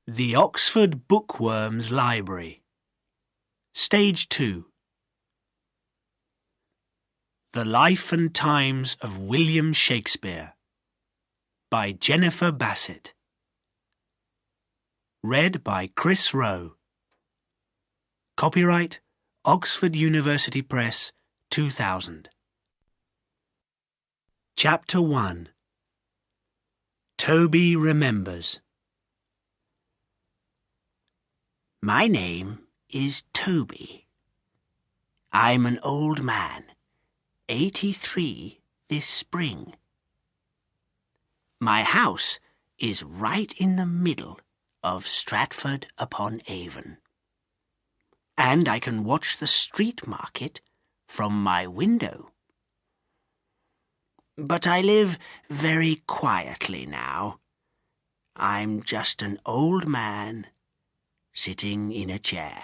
The Oxford Bookworms Library. Stage 2. The Life and Times of William Shakespeare by Jennifer Bassett. Read by Chris Rowe. Copyright Oxford University Press 2000. Chapter 1. Toby Remembers. My name is Toby. I'm an old man, 83 this spring. My house is right in the middle of Stratford-upon-Avon, and I can watch the street market from my window. But I live very quietly now. I'm just an old man sitting in a chair.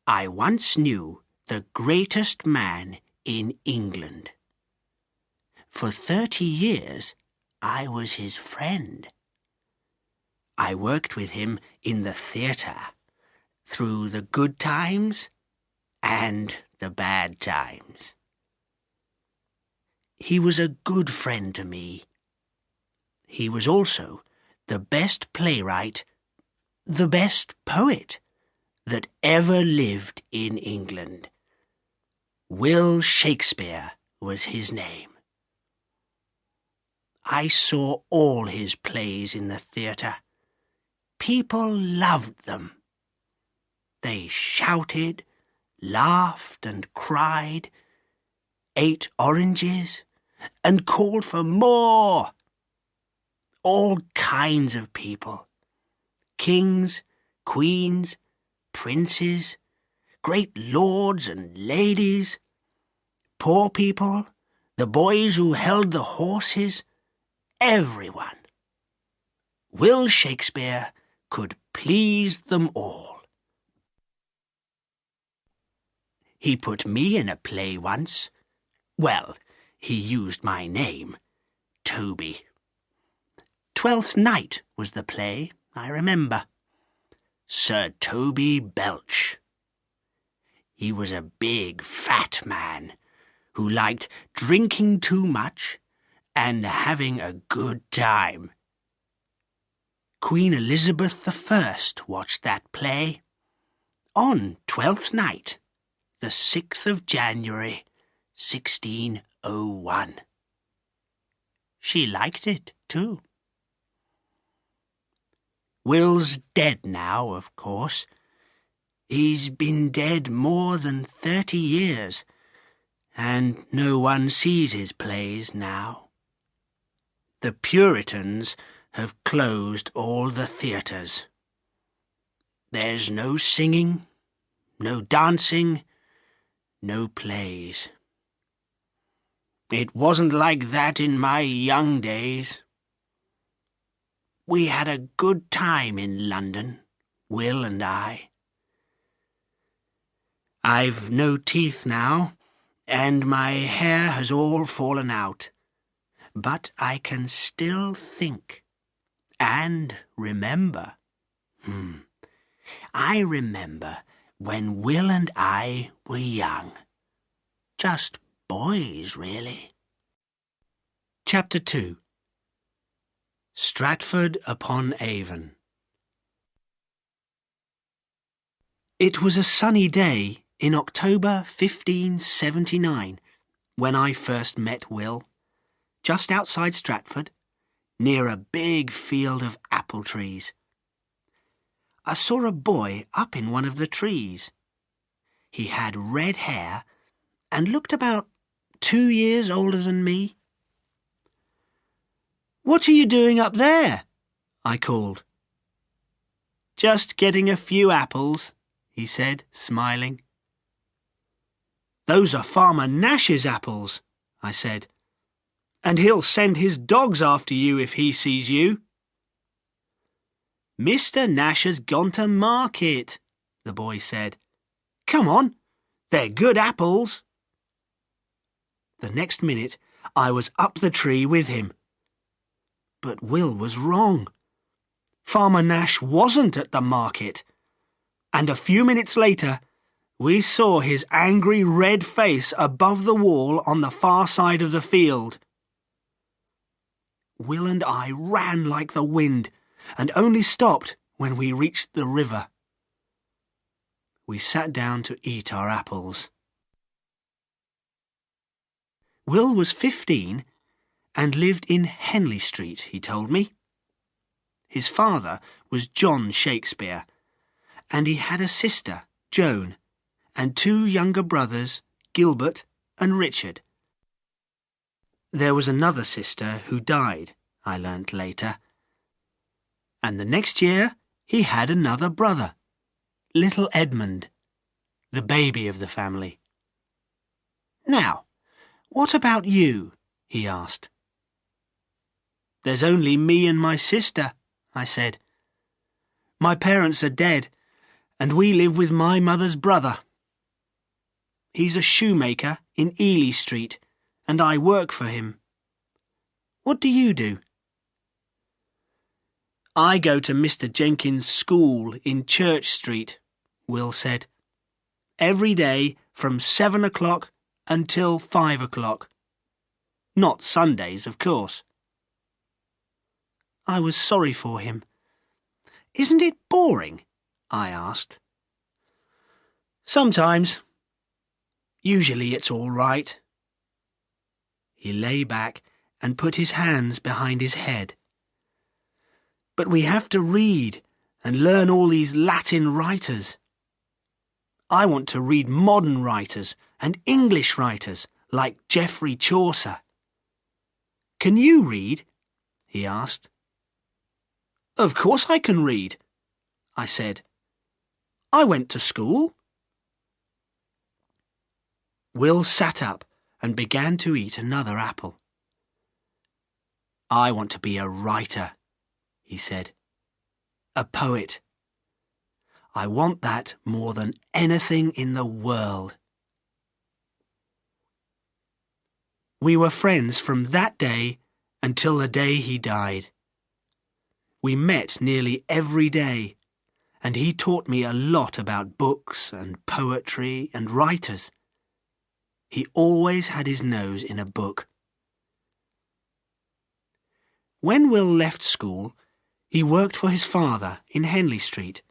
I once knew the greatest man in England. For 30 years, I was his friend. I worked with him in the theatre, through the good times and the bad times. He was a good friend to me. He was also the best playwright, the best poet that ever lived in England. Will Shakespeare was his name. I saw all his plays in the theatre. People loved them. They shouted, laughed and cried, ate oranges and called for more. All kinds of people. Kings, queens, princes, great lords and ladies, poor people, the boys who held the horses, everyone. Will Shakespeare could please them all. He put me in a play once. Well, he used my name, Toby. Twelfth Night was the play, I remember. Sir Toby Belch. He was a big, fat man who liked drinking too much and having a good time. Queen Elizabeth I watched that play on Twelfth Night, the 6th of January, 1601. She liked it, too. Will's dead now, of course. He's been dead more than 30 years, and no one sees his plays now. The Puritans have closed all the theatres. There's no singing, no dancing, no plays. It wasn't like that in my young days. We had a good time in London, Will and I. I've no teeth now, and my hair has all fallen out, but I can still think and remember. I remember when Will and I were young, just boys, really. Chapter 2. Stratford-upon-Avon. It was a sunny day in October 1579 when I first met Will, just outside Stratford, near a big field of apple trees. I saw a boy up in one of the trees. He had red hair and looked about 2 years older than me. "What are you doing up there?" I called. "Just getting a few apples," he said, smiling. "Those are Farmer Nash's apples," I said, "and he'll send his dogs after you if he sees you." "Mr. Nash has gone to market," the boy said. "Come on, they're good apples." The next minute I was up the tree with him. But Will was wrong. Farmer Nash wasn't at the market, and a few minutes later we saw his angry red face above the wall on the far side of the field. Will and I ran like the wind, and only stopped when we reached the river. We sat down to eat our apples. Will was 15 and lived in Henley Street, he told me. His father was John Shakespeare, and he had a sister, Joan, and 2 younger brothers, Gilbert and Richard. There was another sister who died, I learnt later. And the next year he had another brother, little Edmund, the baby of the family. Now, what about you? He asked. There's only me and my sister, I said. My parents are dead, and we live with my mother's brother. He's a shoemaker in Ely Street, and I work for him. What do you do? I go to Mr. Jenkins' school in Church Street, Will said. Every day from 7 o'clock until 5 o'clock. Not Sundays, of course. I was sorry for him. Isn't it boring? I asked. Sometimes. Usually it's all right. He lay back and put his hands behind his head. But we have to read and learn all these Latin writers. I want to read modern writers and English writers like Geoffrey Chaucer. Can you read? He asked. Of course I can read, I said. I went to school. Will sat up and began to eat another apple. I want to be a writer, he said. A poet. I want that more than anything in the world. We were friends from that day until the day he died. We met nearly every day, and he taught me a lot about books and poetry and writers. He always had his nose in a book. When Will left school, he worked for his father in Henley Street.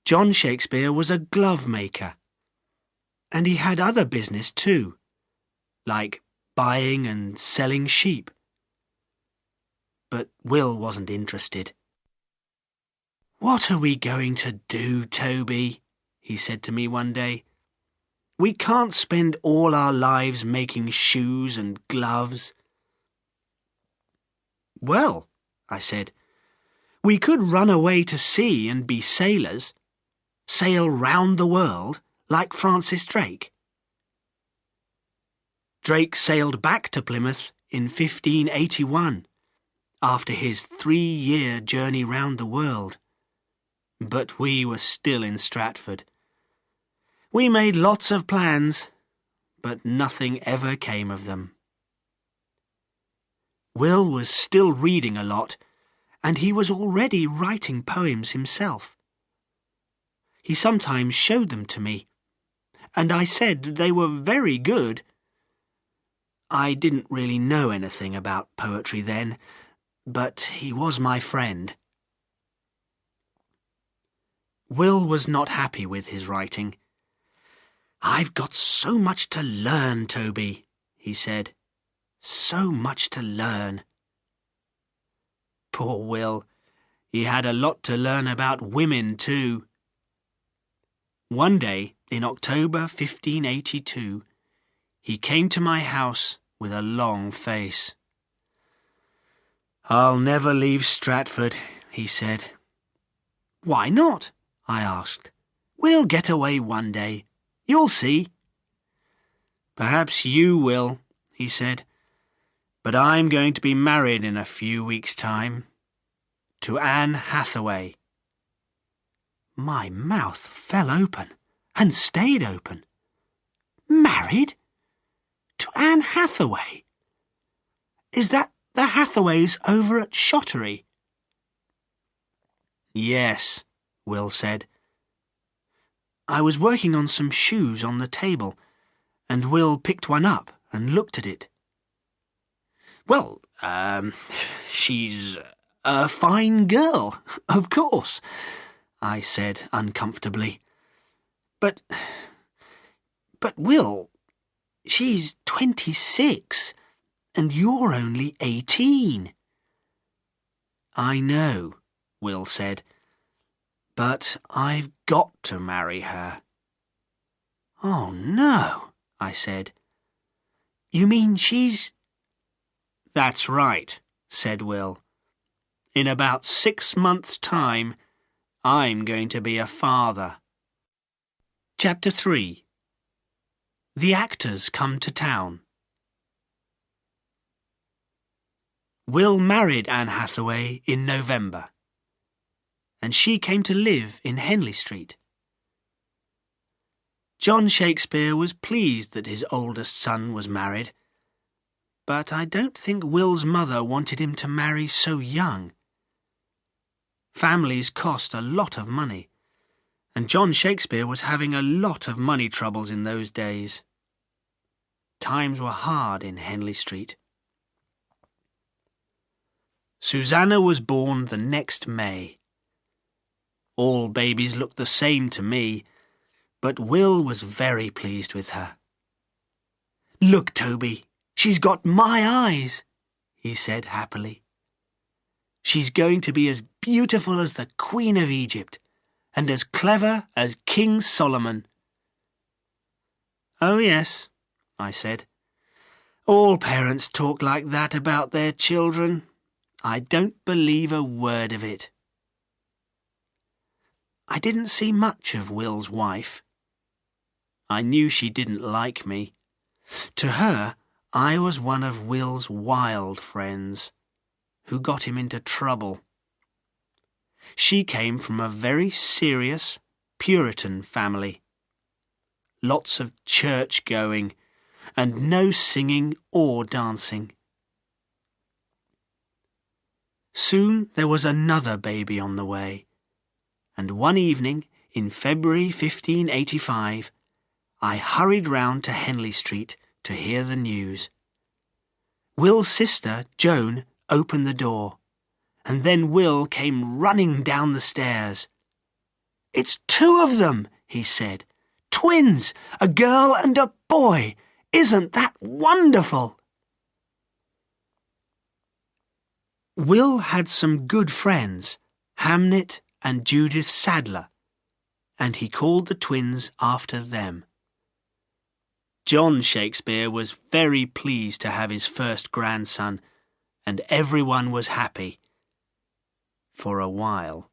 John Shakespeare was a glove maker, and he had other business too, like buying and selling sheep. But Will wasn't interested. What are we going to do, Toby? He said to me one day. We can't spend all our lives making shoes and gloves. Well, I said, we could run away to sea and be sailors, sail round the world like Francis Drake. Drake sailed back to Plymouth in 1581, after his 3-year journey round the world. But we were still in Stratford. We made lots of plans, but nothing ever came of them. Will was still reading a lot, and he was already writing poems himself. He sometimes showed them to me, and I said they were very good. I didn't really know anything about poetry then, but he was my friend. Will was not happy with his writing. I've got so much to learn, Toby, he said. So much to learn. Poor Will. He had a lot to learn about women too. One day, in October 1582, he came to my house with a long face. I'll never leave Stratford, he said. Why not? I asked. We'll get away one day. You'll see. Perhaps you will, he said. But I'm going to be married in a few weeks' time. To Anne Hathaway. My mouth fell open and stayed open. Married? To Anne Hathaway? Is that the Hathaways over at Shottery? Yes, Will said. I was working on some shoes on the table, and Will picked one up and looked at it. Well, she's a fine girl, of course, I said uncomfortably. But Will, she's 26, and you're only 18. I know, Will said, but I've got to marry her. Oh, no, I said. You mean she's... That's right, said Will. In about 6 months' time, I'm going to be a father. Chapter 3. The actors come to town. Will married Anne Hathaway in November, and she came to live in Henley Street. John Shakespeare was pleased that his oldest son was married, but I don't think Will's mother wanted him to marry so young. Families cost a lot of money, and John Shakespeare was having a lot of money troubles in those days. Times were hard in Henley Street. Susanna was born the next May. All babies looked the same to me, but Will was very pleased with her. Look, Toby, she's got my eyes, he said happily. She's going to be as beautiful as the Queen of Egypt, and as clever as King Solomon. Oh, yes, I said. All parents talk like that about their children. I don't believe a word of it. I didn't see much of Will's wife. I knew she didn't like me. To her, I was one of Will's wild friends, who got him into trouble. She came from a very serious Puritan family. Lots of church going, and no singing or dancing. Soon there was another baby on the way, and one evening in February 1585, I hurried round to Henley Street to hear the news. Will's sister, Joan, opened the door, and then Will came running down the stairs. "It's 2 of them," he said. "Twins, a girl and a boy. Isn't that wonderful?" Will had some good friends, Hamlet and Judith Sadler, and he called the twins after them. John Shakespeare was very pleased to have his first grandson, and everyone was happy. For a while.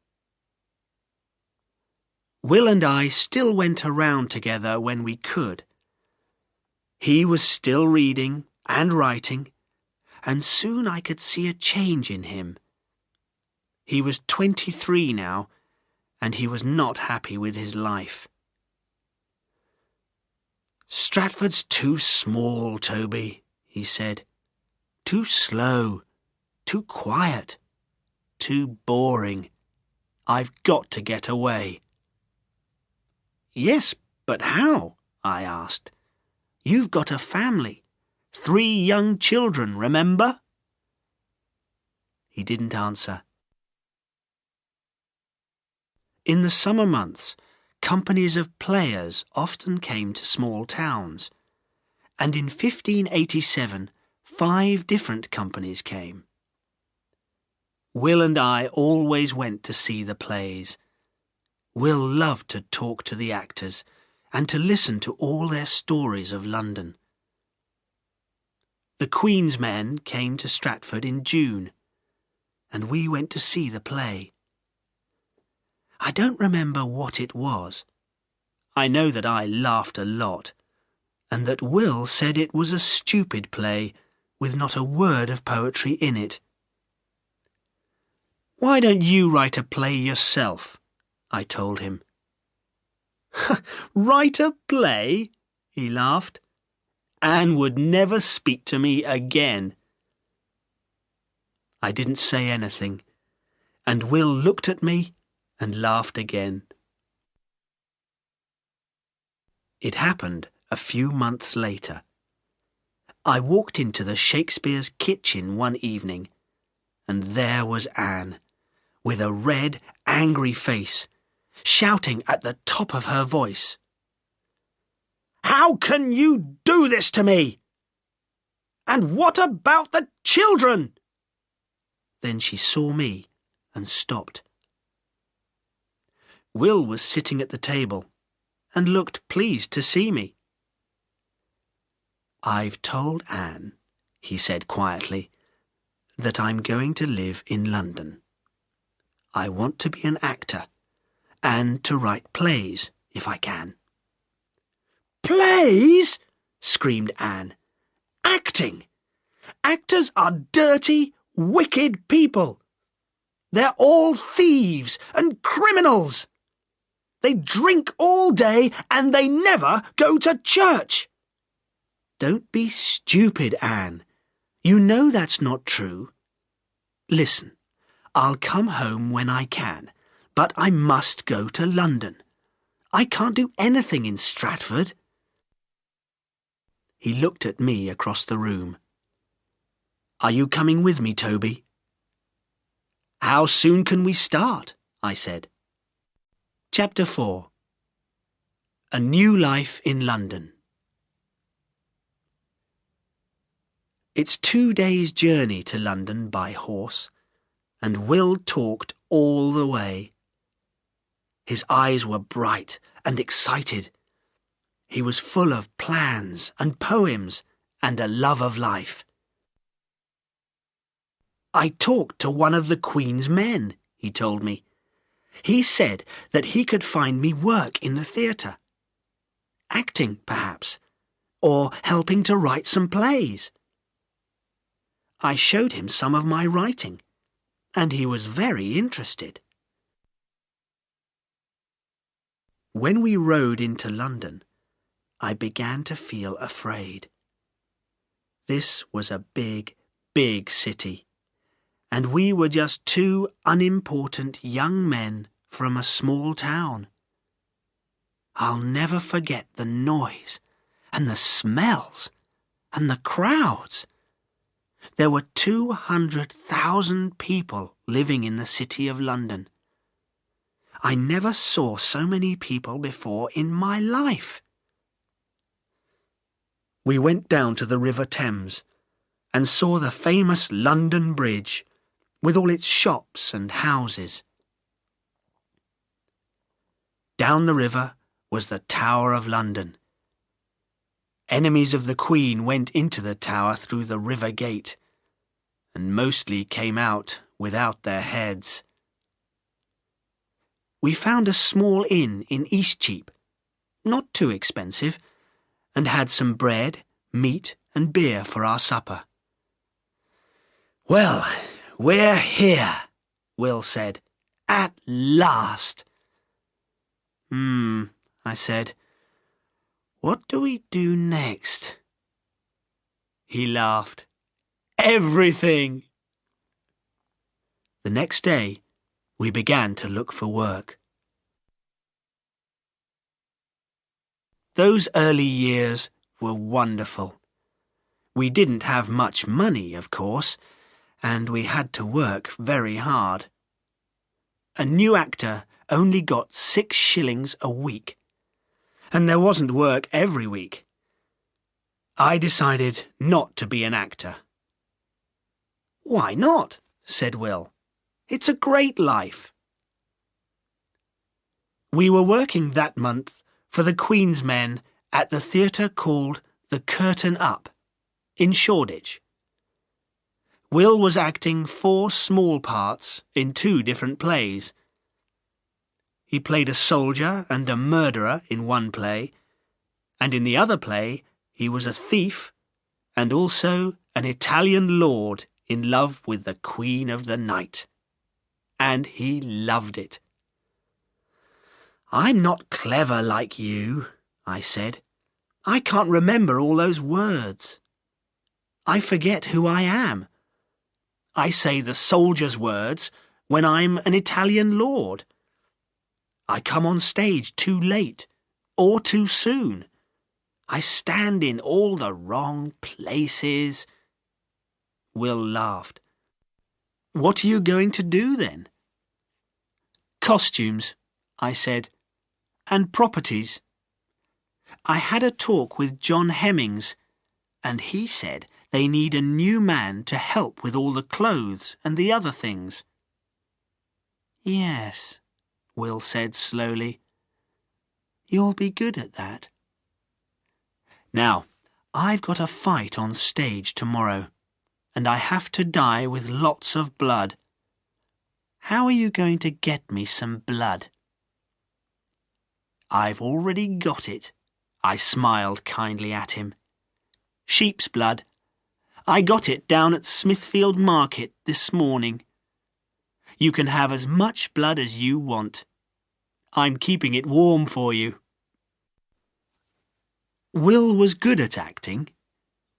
Will and I still went around together when we could. He was still reading and writing, and soon I could see a change in him. He was 23 now, and he was not happy with his life. "Stratford's too small, Toby," he said. "Too slow, too quiet, too boring. I've got to get away." "Yes, but how?" I asked. "You've got a family. 3 young children, remember?" He didn't answer. In the summer months, companies of players often came to small towns, and in 1587 5 different companies came. Will and I always went to see the plays. Will loved to talk to the actors and to listen to all their stories of London. The Queen's men came to Stratford in June, and we went to see the play. I don't remember what it was. I know that I laughed a lot, and that Will said it was a stupid play with not a word of poetry in it. "Why don't you write a play yourself?" I told him. "Write a play?" he laughed. "Anne would never speak to me again." I didn't say anything, and Will looked at me and laughed again. It happened a few months later. I walked into the Shakespeare's kitchen one evening, and there was Anne, with a red, angry face, shouting at the top of her voice. "How can you do this to me? And what about the children?" Then she saw me and stopped. Will was sitting at the table and looked pleased to see me. "I've told Anne," he said quietly, "that I'm going to live in London. I want to be an actor and to write plays if I can." "Plays?" screamed Anne. "Acting! Actors are dirty, wicked people. They're all thieves and criminals. They drink all day and they never go to church." "Don't be stupid, Anne. You know that's not true. Listen, I'll come home when I can, but I must go to London. I can't do anything in Stratford." He looked at me across the room. "Are you coming with me, Toby?" "How soon can we start?" I said. Chapter 4. A New Life in London. It's 2 days' journey to London by horse, and Will talked all the way. His eyes were bright and excited. He was full of plans and poems and a love of life. "I talked to one of the Queen's men," he told me. "He said that he could find me work in the theatre. Acting, perhaps, or helping to write some plays." I showed him some of my writing, and he was very interested. When we rode into London, I began to feel afraid. This was a big, big city, and we were just two unimportant young men from a small town. I'll never forget the noise and the smells and the crowds. There were 200,000 people living in the city of London. I never saw so many people before in my life. We went down to the River Thames and saw the famous London Bridge with all its shops and houses. Down the river was the Tower of London. Enemies of the Queen went into the tower through the river gate, and mostly came out without their heads. We found a small inn in Eastcheap, not too expensive, and had some bread, meat and beer for our supper. "Well, we're here," Will said. "At last." I said. "What do we do next?" He laughed. "Everything." The next day, we began to look for work. Those early years were wonderful. We didn't have much money, of course, and we had to work very hard. A new actor only got 6 shillings a week, and there wasn't work every week. I decided not to be an actor. "Why not?" said Will. "It's a great life." We were working that month for the Queen's men at the theatre called the Curtain Up in Shoreditch. Will was acting 4 small parts in 2 different plays. He played a soldier and a murderer in one play, and in the other play he was a thief and also an Italian lord in love with the Queen of the Night. And he loved it. "I'm not clever like you," I said. "I can't remember all those words. I forget who I am. I say the soldier's words when I'm an Italian lord, I come on stage too late, or too soon. I stand in all the wrong places." Will laughed. "What are you going to do then?" "Costumes," I said, "and properties. I had a talk with John Hemmings, and he said they need a new man to help with all the clothes and the other things." "Yes," Will said slowly. "You'll be good at that." "Now, I've got a fight on stage tomorrow, and I have to die with lots of blood. How are you going to get me some blood?" "I've already got it." I smiled kindly at him. "Sheep's blood. I got it down at Smithfield Market this morning. You can have as much blood as you want. I'm keeping it warm for you." Will was good at acting.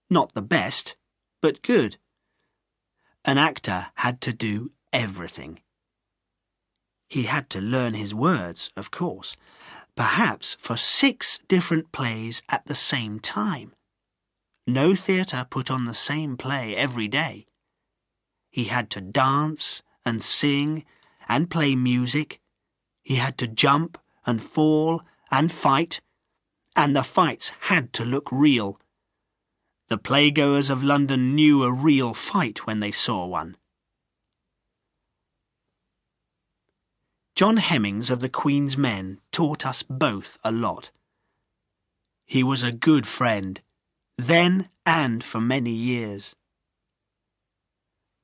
Not the best, but good. An actor had to do everything. He had to learn his words, of course, perhaps for 6 different plays at the same time. No theatre put on the same play every day. He had to dance and sing and play music. He had to jump and fall and fight, and the fights had to look real. The playgoers of London knew a real fight when they saw one. John Hemmings of the Queen's Men taught us both a lot. He was a good friend, then and for many years.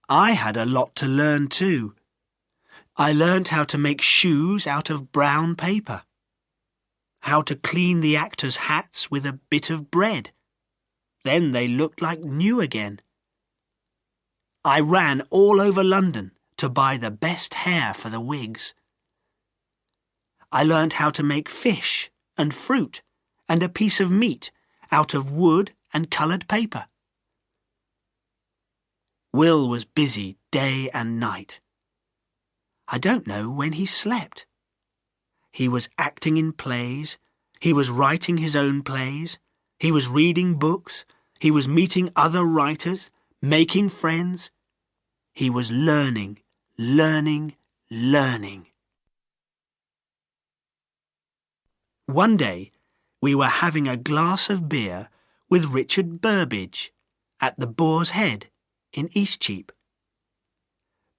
I had a lot to learn too. I learned how to make shoes out of brown paper, how to clean the actors' hats with a bit of bread. Then they looked like new again. I ran all over London to buy the best hair for the wigs. I learned how to make fish and fruit and a piece of meat out of wood and coloured paper. Will was busy day and night. I don't know when he slept. He was acting in plays, he was writing his own plays, he was reading books, he was meeting other writers, making friends. He was learning, learning, learning. One day, we were having a glass of beer with Richard Burbage at the Boar's Head in Eastcheap.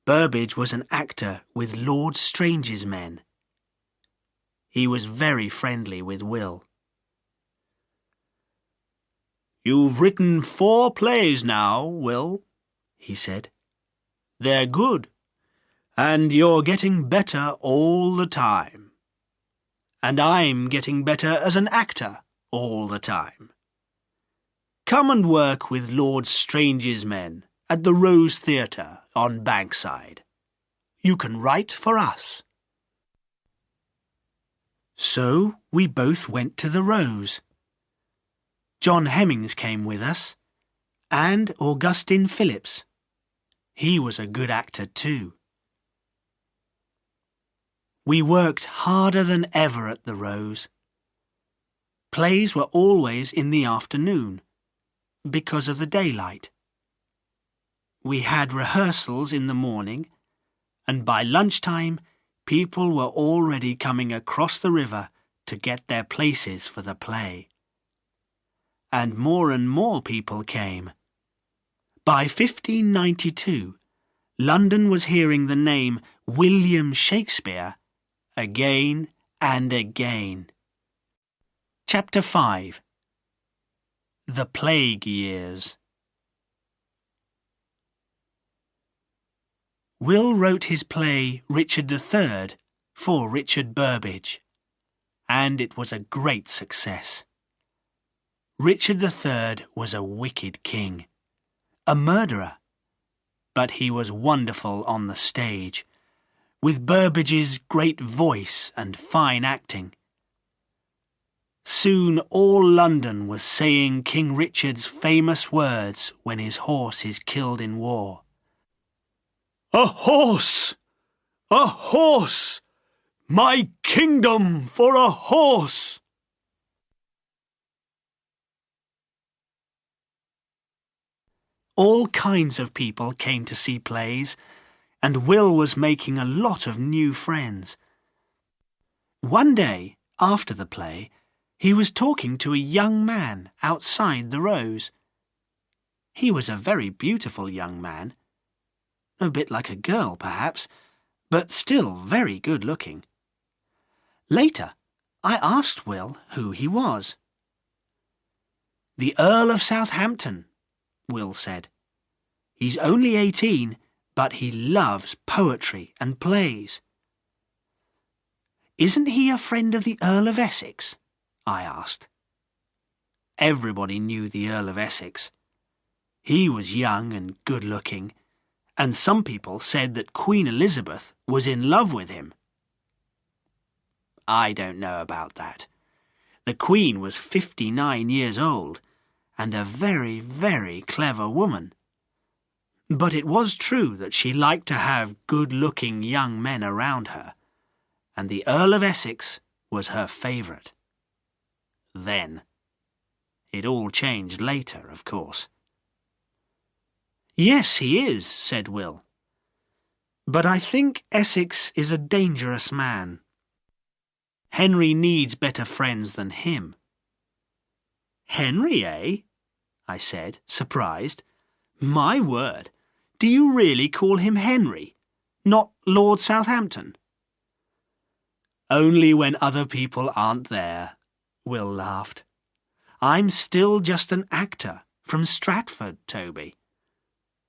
Burbage was an actor with Lord Strange's men. He was very friendly with Will. "You've written 4 plays now, Will," he said. "They're good, and you're getting better all the time. And I'm getting better as an actor all the time. Come and work with Lord Strange's men at the Rose Theatre on Bankside. You can write for us." So we both went to the Rose. John Hemmings came with us, and Augustine Phillips. He was a good actor too. We worked harder than ever at the Rose. Plays were always in the afternoon, because of the daylight. We had rehearsals in the morning, and by lunchtime people were already coming across the river to get their places for the play. And more people came. By 1592, London was hearing the name William Shakespeare again and again. Chapter 5. The Plague Years. Will wrote his play Richard III for Richard Burbage, and it was a great success. Richard III was a wicked king, a murderer, but he was wonderful on the stage, with Burbage's great voice and fine acting. Soon all London was saying King Richard's famous words when his horse is killed in war. "A horse! A horse! My kingdom for a horse! All kinds of people came to see plays, and Will was making a lot of new friends. One day, after the play, he was talking to a young man outside the Rose. He was a very beautiful young man. A bit like a girl, perhaps, but still very good-looking. Later, I asked Will who he was. "The Earl of Southampton," Will said. "He's only 18, but he loves poetry and plays." "Isn't he a friend of the Earl of Essex?" I asked. Everybody knew the Earl of Essex. He was young and good-looking, and some people said that Queen Elizabeth was in love with him. I don't know about that. The Queen was 59 years old, and a very, very clever woman. But it was true that she liked to have good-looking young men around her, and the Earl of Essex was her favourite. Then. It all changed later, of course. "Yes, he is," said Will. "But I think Essex is a dangerous man. Henry needs better friends than him." "Henry, eh?" I said, surprised. "My word, do you really call him Henry, not Lord Southampton?" "Only when other people aren't there," Will laughed. "I'm still just an actor from Stratford, Toby.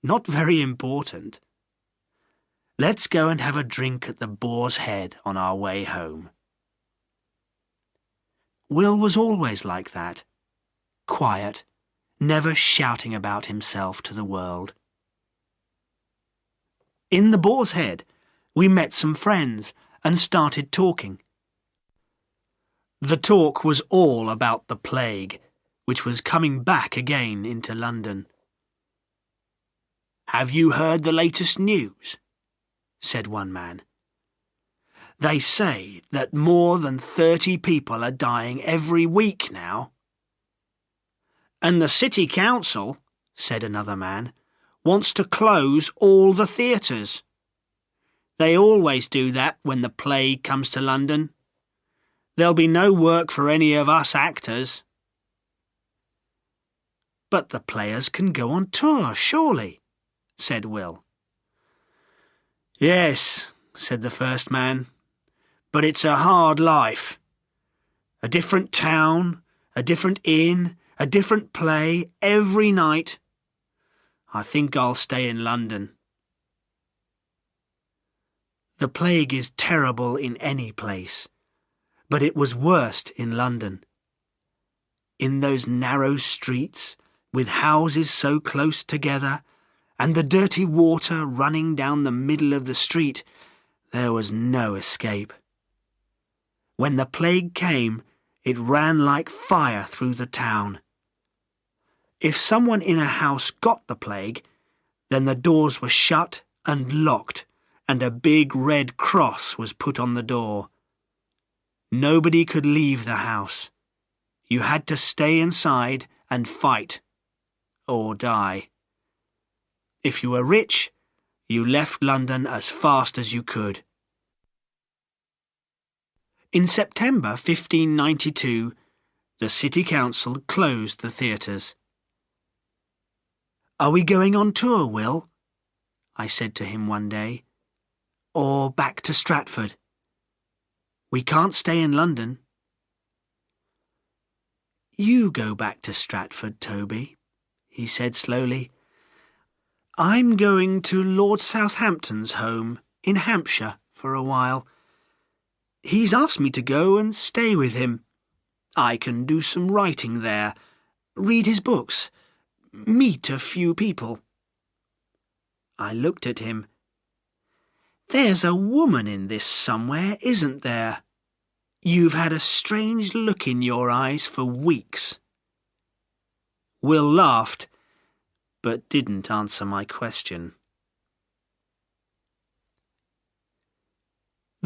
Not very important. Let's go and have a drink at the Boar's Head on our way home." Will was always like that, quiet, never shouting about himself to the world. In the Boar's Head, we met some friends and started talking. The talk was all about the plague, which was coming back again into London. "Have you heard the latest news?" said one man. "They say that more than 30 people are dying every week now." "And the City Council," said another man, "wants to close all the theatres. They always do that when the plague comes to London. There'll be no work for any of us actors." "But the players can go on tour, surely," said Will. "Yes," said the first man, "but it's a hard life. A different town, a different inn, a different play every night. I think I'll stay in London." The plague is terrible in any place, but it was worst in London. In those narrow streets, with houses so close together, and the dirty water running down the middle of the street, there was no escape. When the plague came, it ran like fire through the town. If someone in a house got the plague, then the doors were shut and locked, and a big red cross was put on the door. Nobody could leave the house. You had to stay inside and fight, or die. If you were rich, you left London as fast as you could. In September 1592, the City Council closed the theatres. "Are we going on tour, Will?" I said to him one day. "Or back to Stratford? We can't stay in London." "You go back to Stratford, Toby," he said slowly. "I'm going to Lord Southampton's home in Hampshire for a while. He's asked me to go and stay with him. I can do some writing there, read his books, meet a few people." I looked at him. "There's a woman in this somewhere, isn't there? You've had a strange look in your eyes for weeks." Will laughed, but didn't answer my question.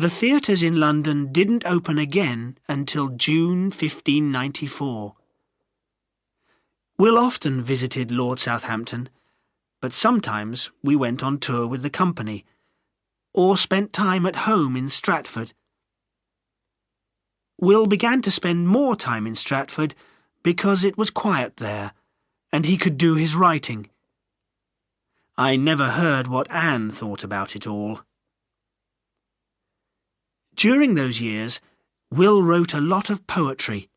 The theatres in London didn't open again until June 1594. Will often visited Lord Southampton, but sometimes we went on tour with the company, or spent time at home in Stratford. Will began to spend more time in Stratford because it was quiet there, and he could do his writing. I never heard what Anne thought about it all. During those years, Will wrote a lot of poetry.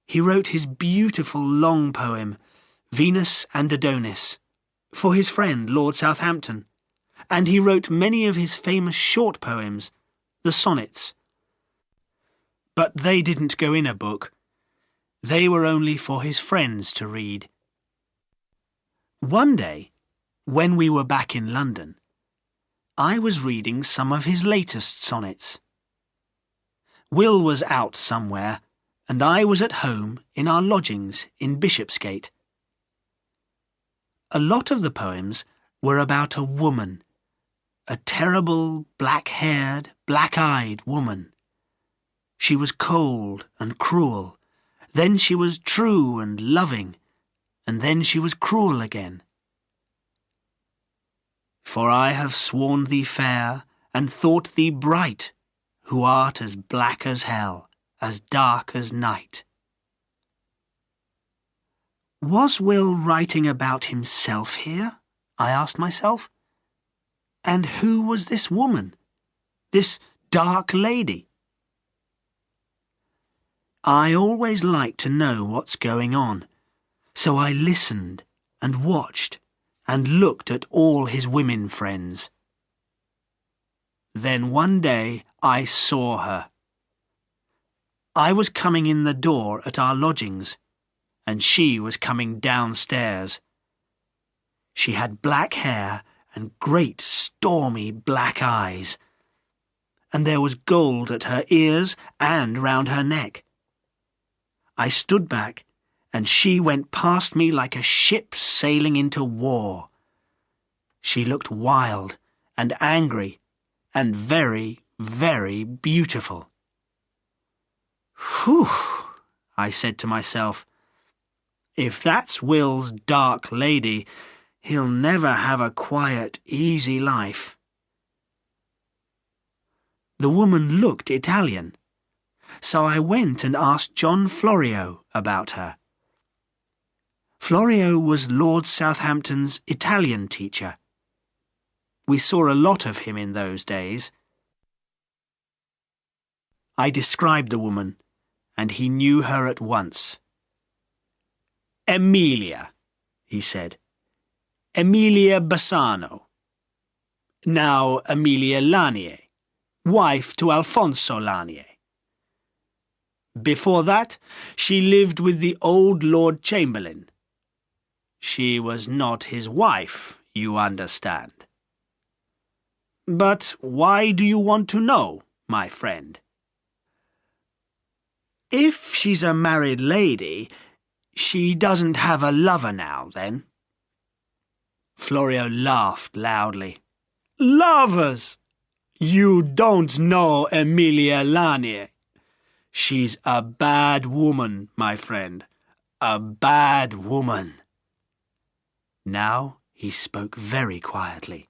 He wrote his beautiful long poem, Venus and Adonis, for his friend Lord Southampton, and he wrote many of his famous short poems, the sonnets. But they didn't go in a book. They were only for his friends to read. One day, when we were back in London, I was reading some of his latest sonnets. Will was out somewhere, and I was at home in our lodgings in Bishopsgate. A lot of the poems were about a woman, a terrible, black-haired, black-eyed woman. She was cold and cruel, then she was true and loving, and then she was cruel again. For I have sworn thee fair, and thought thee bright, who art as black as hell, as dark as night. Was Will writing about himself here? I asked myself. And who was this woman, this dark lady? I always like to know what's going on, so I listened and watched and looked at all his women friends. Then one day I saw her. I was coming in the door at our lodgings, and she was coming downstairs. She had black hair and great stormy black eyes, and there was gold at her ears and round her neck. I stood back, and she went past me like a ship sailing into war. She looked wild and angry and very, very beautiful. Whew, I said to myself, if that's Will's dark lady, he'll never have a quiet, easy life. The woman looked Italian, so I went and asked John Florio about her. Florio was Lord Southampton's Italian teacher. We saw a lot of him in those days. I described the woman, and he knew her at once. Emilia, he said. Emilia Bassano. Now Emilia Lanier, wife to Alfonso Lanier. Before that, she lived with the old Lord Chamberlain. She was not his wife, you understand. But why do you want to know, my friend? If she's a married lady, she doesn't have a lover now, then? Florio laughed loudly. Lovers! You don't know Emilia Lanier. She's a bad woman, my friend. A bad woman. Now he spoke very quietly.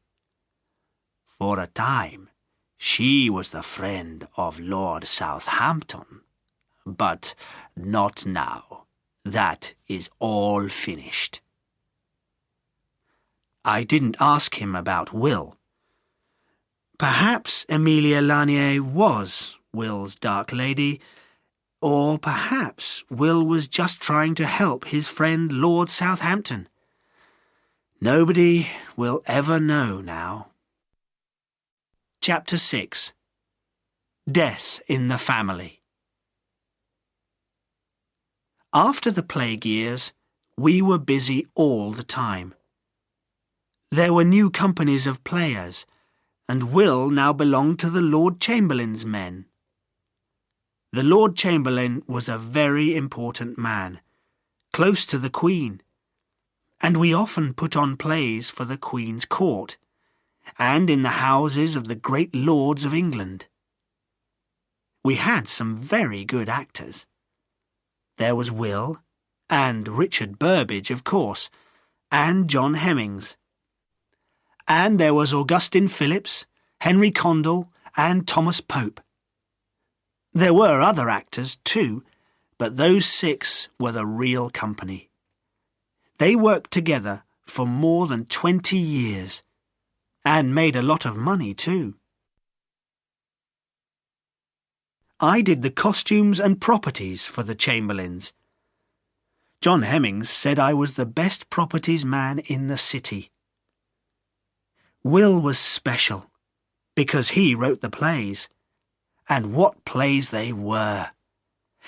For a time, she was the friend of Lord Southampton. But not now. That is all finished. I didn't ask him about Will. Perhaps Emilia Lanier was Will's dark lady, or perhaps Will was just trying to help his friend Lord Southampton. Nobody will ever know now. Chapter 6. Death in the Family. After the plague years, we were busy all the time. There were new companies of players, and Will now belonged to the Lord Chamberlain's men. The Lord Chamberlain was a very important man, close to the Queen, and we often put on plays for the Queen's court, and in the houses of the great lords of England. We had some very good actors. There was Will, and Richard Burbage, of course, and John Hemmings. And there was Augustine Phillips, Henry Condell, and Thomas Pope. There were other actors too, but those 6 were the real company. They worked together for more than 20 years, and made a lot of money too. I did the costumes and properties for the Chamberlains. John Hemmings said I was the best properties man in the city. Will was special, because he wrote the plays. And what plays they were!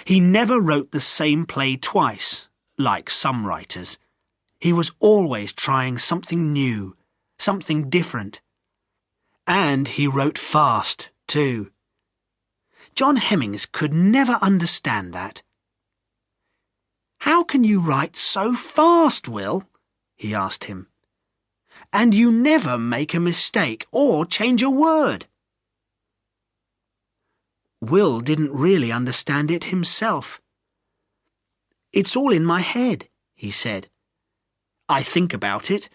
He never wrote the same play twice, like some writers. He was always trying something new, something different. And he wrote fast, too. John Hemmings could never understand that. "How can you write so fast, Will?" he asked him. "And you never make a mistake or change a word." Will didn't really understand it himself. "It's all in my head," he said. "I think about it,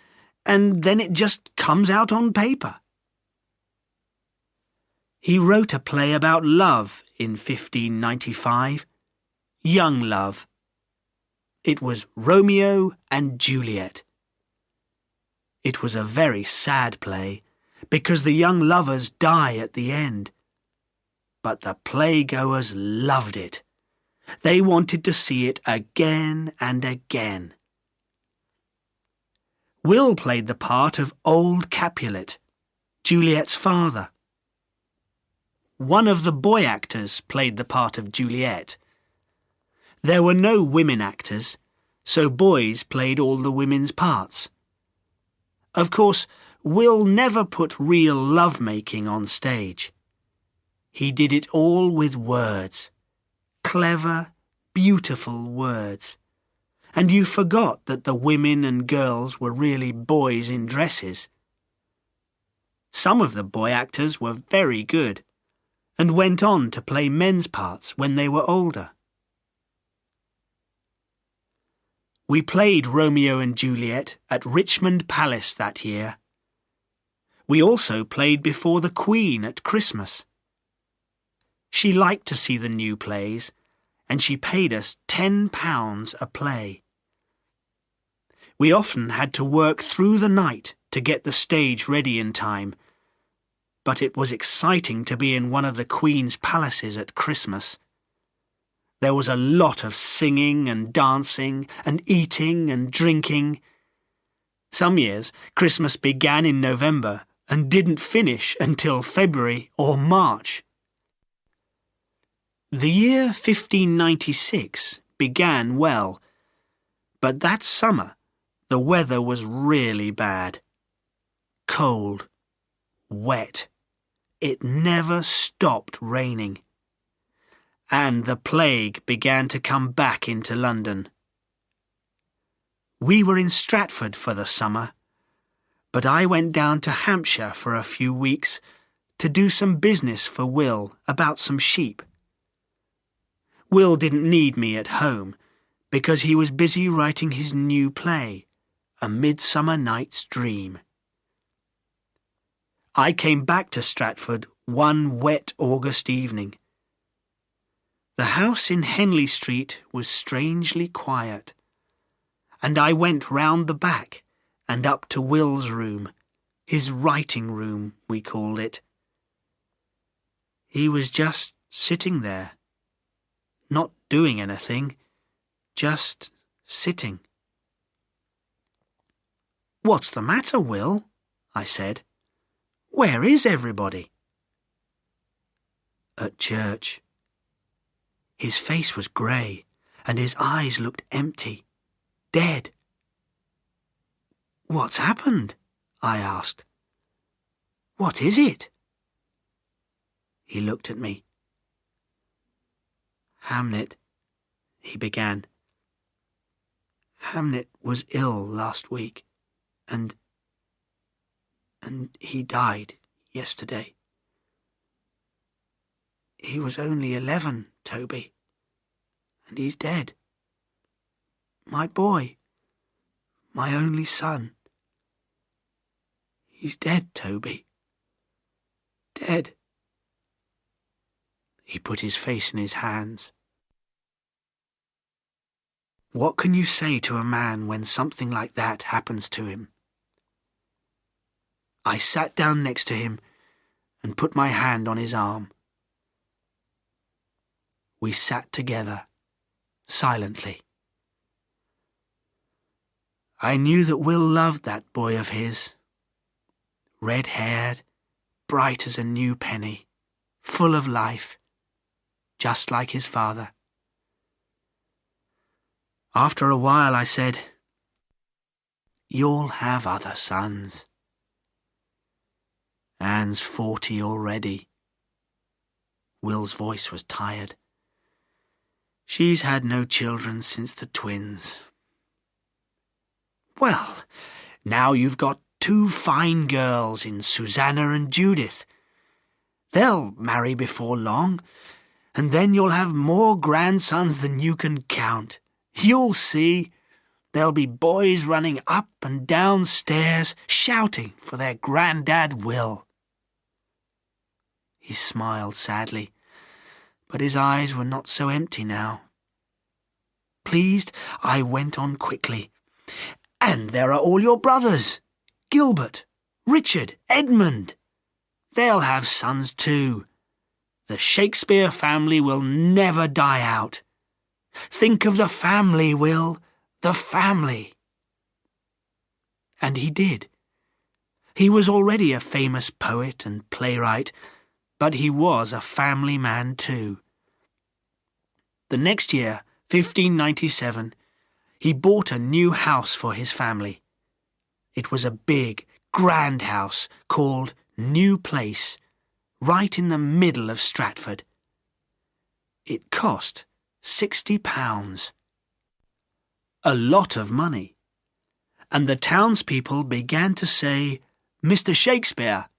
and then it just comes out on paper." He wrote a play about love in 1595, young love. It was Romeo and Juliet. It was a very sad play, because the young lovers die at the end. But the playgoers loved it. They wanted to see it again and again. Will played the part of old Capulet, Juliet's father. One of the boy actors played the part of Juliet. There were no women actors, so boys played all the women's parts. Of course, Will never put real love-making on stage. He did it all with words, clever, beautiful words. And you forgot that the women and girls were really boys in dresses. Some of the boy actors were very good, and went on to play men's parts when they were older. We played Romeo and Juliet at Richmond Palace that year. We also played before the Queen at Christmas. She liked to see the new plays, and she paid us £10 a play. We often had to work through the night to get the stage ready in time, but it was exciting to be in one of the Queen's palaces at Christmas. There was a lot of singing and dancing and eating and drinking. Some years, Christmas began in November and didn't finish until February or March. The year 1596 began well, but that summer the weather was really bad. Cold, wet. It never stopped raining. And the plague began to come back into London. We were in Stratford for the summer, but I went down to Hampshire for a few weeks to do some business for Will about some sheep. Will didn't need me at home because he was busy writing his new play, A Midsummer Night's Dream. I came back to Stratford one wet August evening. The house in Henley Street was strangely quiet, and I went round the back and up to Will's room, his writing room, we called it. He was just sitting there, not doing anything, just sitting. "What's the matter, Will?" I said. "Where is everybody?" "At church." His face was grey, and his eyes looked empty, dead. "What's happened?" I asked. "What is it?" He looked at me. "Hamlet," he began. "Hamlet was ill last week, and and he died yesterday. He was only 11, Toby, and he's dead. My boy, my only son. He's dead, Toby. Dead. He put his face in his hands. What can you say to a man when something like that happens to him? I sat down next to him and put my hand on his arm. We sat together, silently. I knew that Will loved that boy of his, red-haired, bright as a new penny, full of life, just like his father. After a while I said, "You'll have other sons. Anne's 40 already." Will's voice was tired. "She's had no children since the twins." "Well, now you've got 2 fine girls in Susanna and Judith. They'll marry before long, and then you'll have more grandsons than you can count. You'll see. There'll be boys running up and down stairs, shouting for their granddad Will." He smiled sadly, but his eyes were not so empty now. Pleased, I went on quickly. "And there are all your brothers, Gilbert, Richard, Edmund. They'll have sons too. The Shakespeare family will never die out. Think of the family, Will, the family." And he did. He was already a famous poet and playwright, but he was a family man too. The next year, 1597, he bought a new house for his family. It was a big, grand house called New Place, right in the middle of Stratford. It cost £60. A lot of money. And the townspeople began to say, "Mr. Shakespeare,"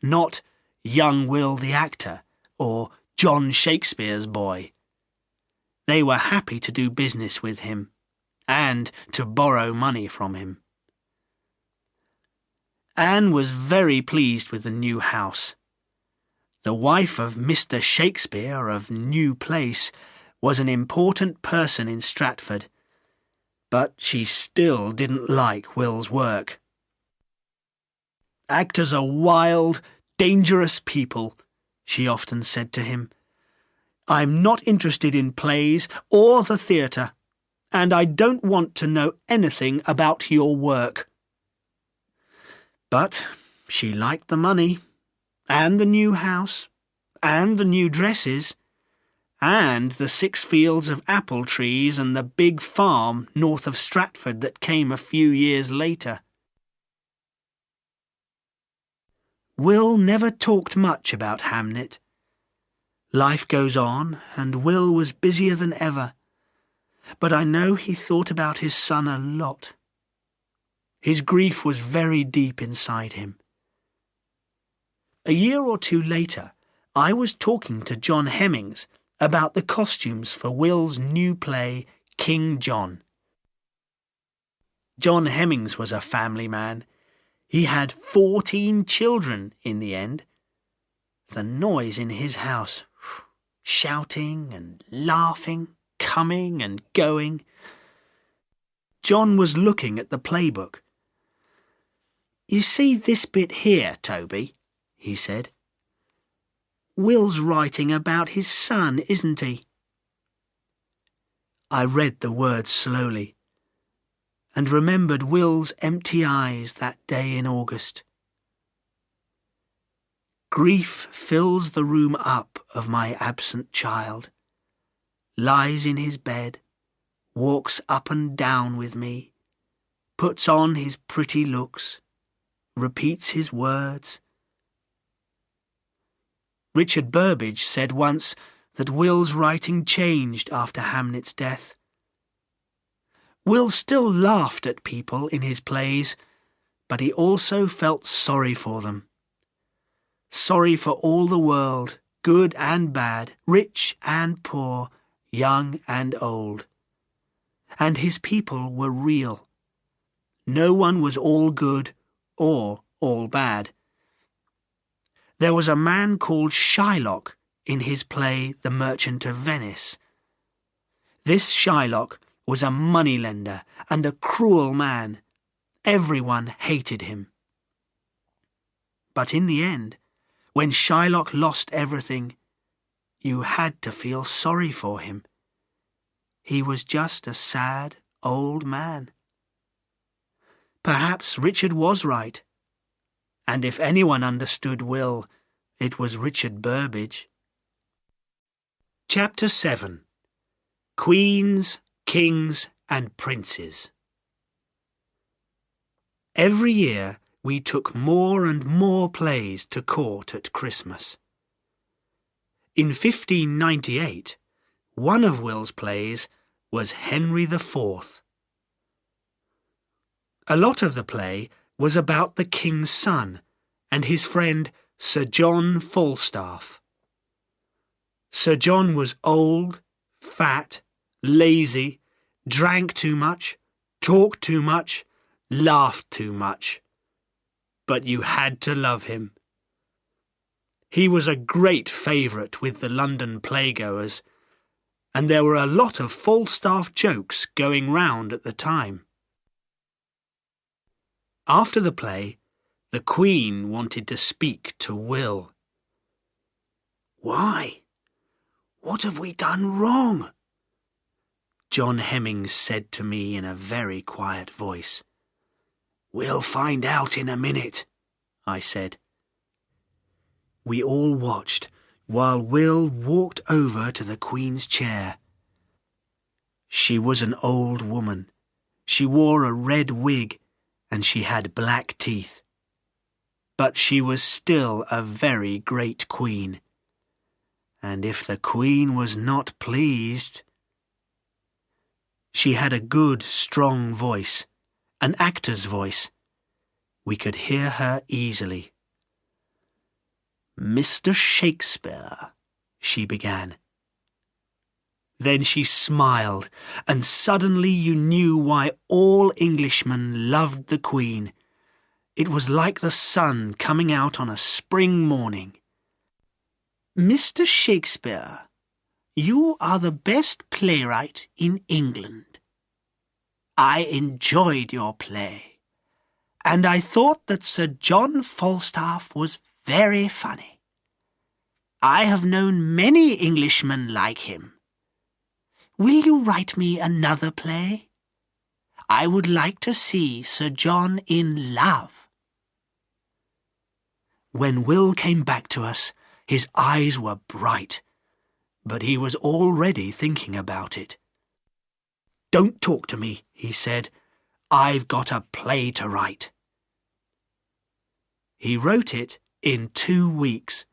not "Young Will the actor," or "John Shakespeare's boy." They were happy to do business with him, and to borrow money from him. Anne was very pleased with the new house. The wife of Mr. Shakespeare of New Place was an important person in Stratford, but she still didn't like Will's work. "Actors are wild, dangerous people," she often said to him. "I'm not interested in plays or the theatre, and I don't want to know anything about your work." But she liked the money, and the new house, and the new dresses, and the 6 fields of apple trees and the big farm north of Stratford that came a few years later. Will never talked much about Hamlet. Life goes on, and Will was busier than ever, but I know he thought about his son a lot. His grief was very deep inside him. A year or 2 later, I was talking to John Hemmings about the costumes for Will's new play, King John. John Hemmings was a family man. He had 14 children in the end. The noise in his house, shouting and laughing, coming and going. John was looking at the playbook. "You see this bit here, Toby?" he said. "Will's writing about his son, isn't he?" I read the words slowly, and remembered Will's empty eyes that day in August. Grief fills the room up of my absent child, lies in his bed, walks up and down with me, puts on his pretty looks, repeats his words. Richard Burbage said once that Will's writing changed after Hamlet's death. Will still laughed at people in his plays, but he also felt sorry for them. Sorry for all the world, good and bad, rich and poor, young and old. And his people were real. No one was all good or all bad. There was a man called Shylock in his play The Merchant of Venice. This Shylock was a moneylender and a cruel man. Everyone hated him. But in the end, when Shylock lost everything, you had to feel sorry for him. He was just a sad old man. Perhaps Richard was right, and if anyone understood Will, it was Richard Burbage. Chapter 7. Queens, Kings and Princes. Every year we took more and more plays to court at Christmas. In 1598, one of Will's plays was Henry IV. A lot of the play was about the king's son and his friend Sir John Falstaff. Sir John was old, fat, lazy, drank too much, talked too much, laughed too much. But you had to love him. He was a great favourite with the London playgoers, and there were a lot of Falstaff jokes going round at the time. After the play, the Queen wanted to speak to Will. "Why? What have we done wrong?" John Hemmings said to me in a very quiet voice. "We'll find out in a minute," I said. We all watched while Will walked over to the Queen's chair. She was an old woman. She wore a red wig and she had black teeth. But she was still a very great queen. And if the Queen was not pleased... She had a good, strong voice, an actor's voice. We could hear her easily. "Mr. Shakespeare," she began. Then she smiled, and suddenly you knew why all Englishmen loved the Queen. It was like the sun coming out on a spring morning. "Mr. Shakespeare, you are the best playwright in England. I enjoyed your play, and I thought that Sir John Falstaff was very funny. I have known many Englishmen like him. Will you write me another play? I would like to see Sir John in love." When Will came back to us, his eyes were bright, but he was already thinking about it. "Don't talk to me," he said. "I've got a play to write." He wrote it in 2 weeks,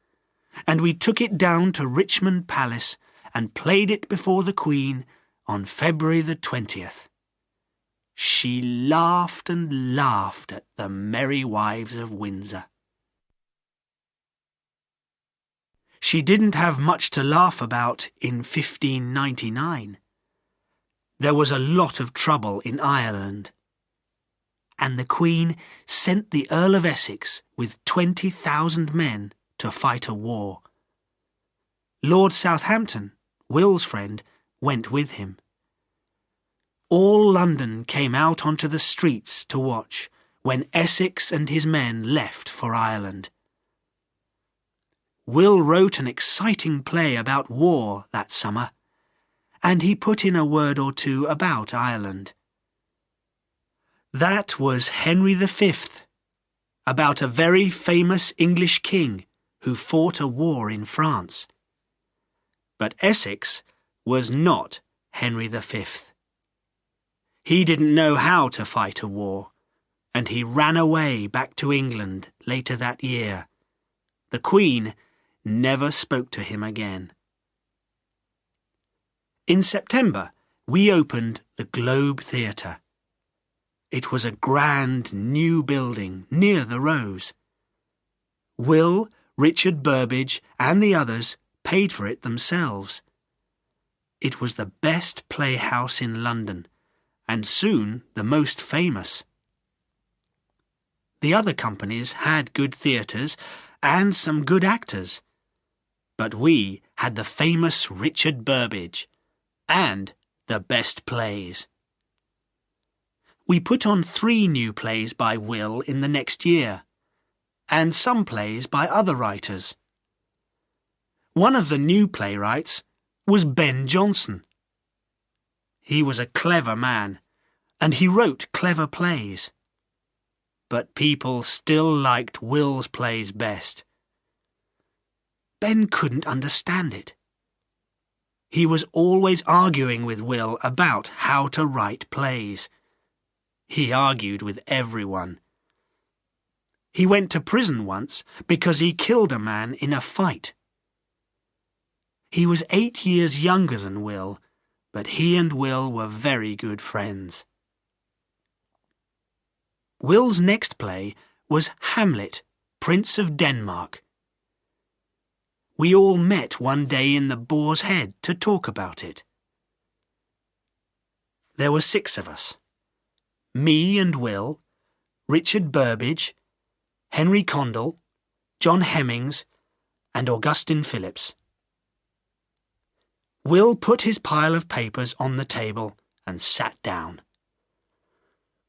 and we took it down to Richmond Palace and played it before the Queen on February the 20th. She laughed and laughed at the Merry Wives of Windsor. She didn't have much to laugh about in 1599. There was a lot of trouble in Ireland, and the Queen sent the Earl of Essex with 20,000 men to fight a war. Lord Southampton, Will's friend, went with him. All London came out onto the streets to watch when Essex and his men left for Ireland. Will wrote an exciting play about war that summer, and he put in a word or two about Ireland. That was Henry V, about a very famous English king who fought a war in France. But Essex was not Henry V. He didn't know how to fight a war, and he ran away back to England later that year. The Queen never spoke to him again. In September, we opened the Globe Theatre. It was a grand new building near the Rose. Will, Richard Burbage and the others paid for it themselves. It was the best playhouse in London, and soon the most famous. The other companies had good theatres and some good actors, but we had the famous Richard Burbage and the best plays. We put on 3 new plays by Will in the next year, and some plays by other writers. One of the new playwrights was Ben Jonson. He was a clever man, and he wrote clever plays. But people still liked Will's plays best. Ben couldn't understand it. He was always arguing with Will about how to write plays. He argued with everyone. He went to prison once because he killed a man in a fight. He was 8 years younger than Will, but he and Will were very good friends. Will's next play was Hamlet, Prince of Denmark. We all met one day in the Boar's Head to talk about it. There were 6 of us. Me and Will, Richard Burbage, Henry Condell, John Hemmings, and Augustine Phillips. Will put his pile of papers on the table and sat down.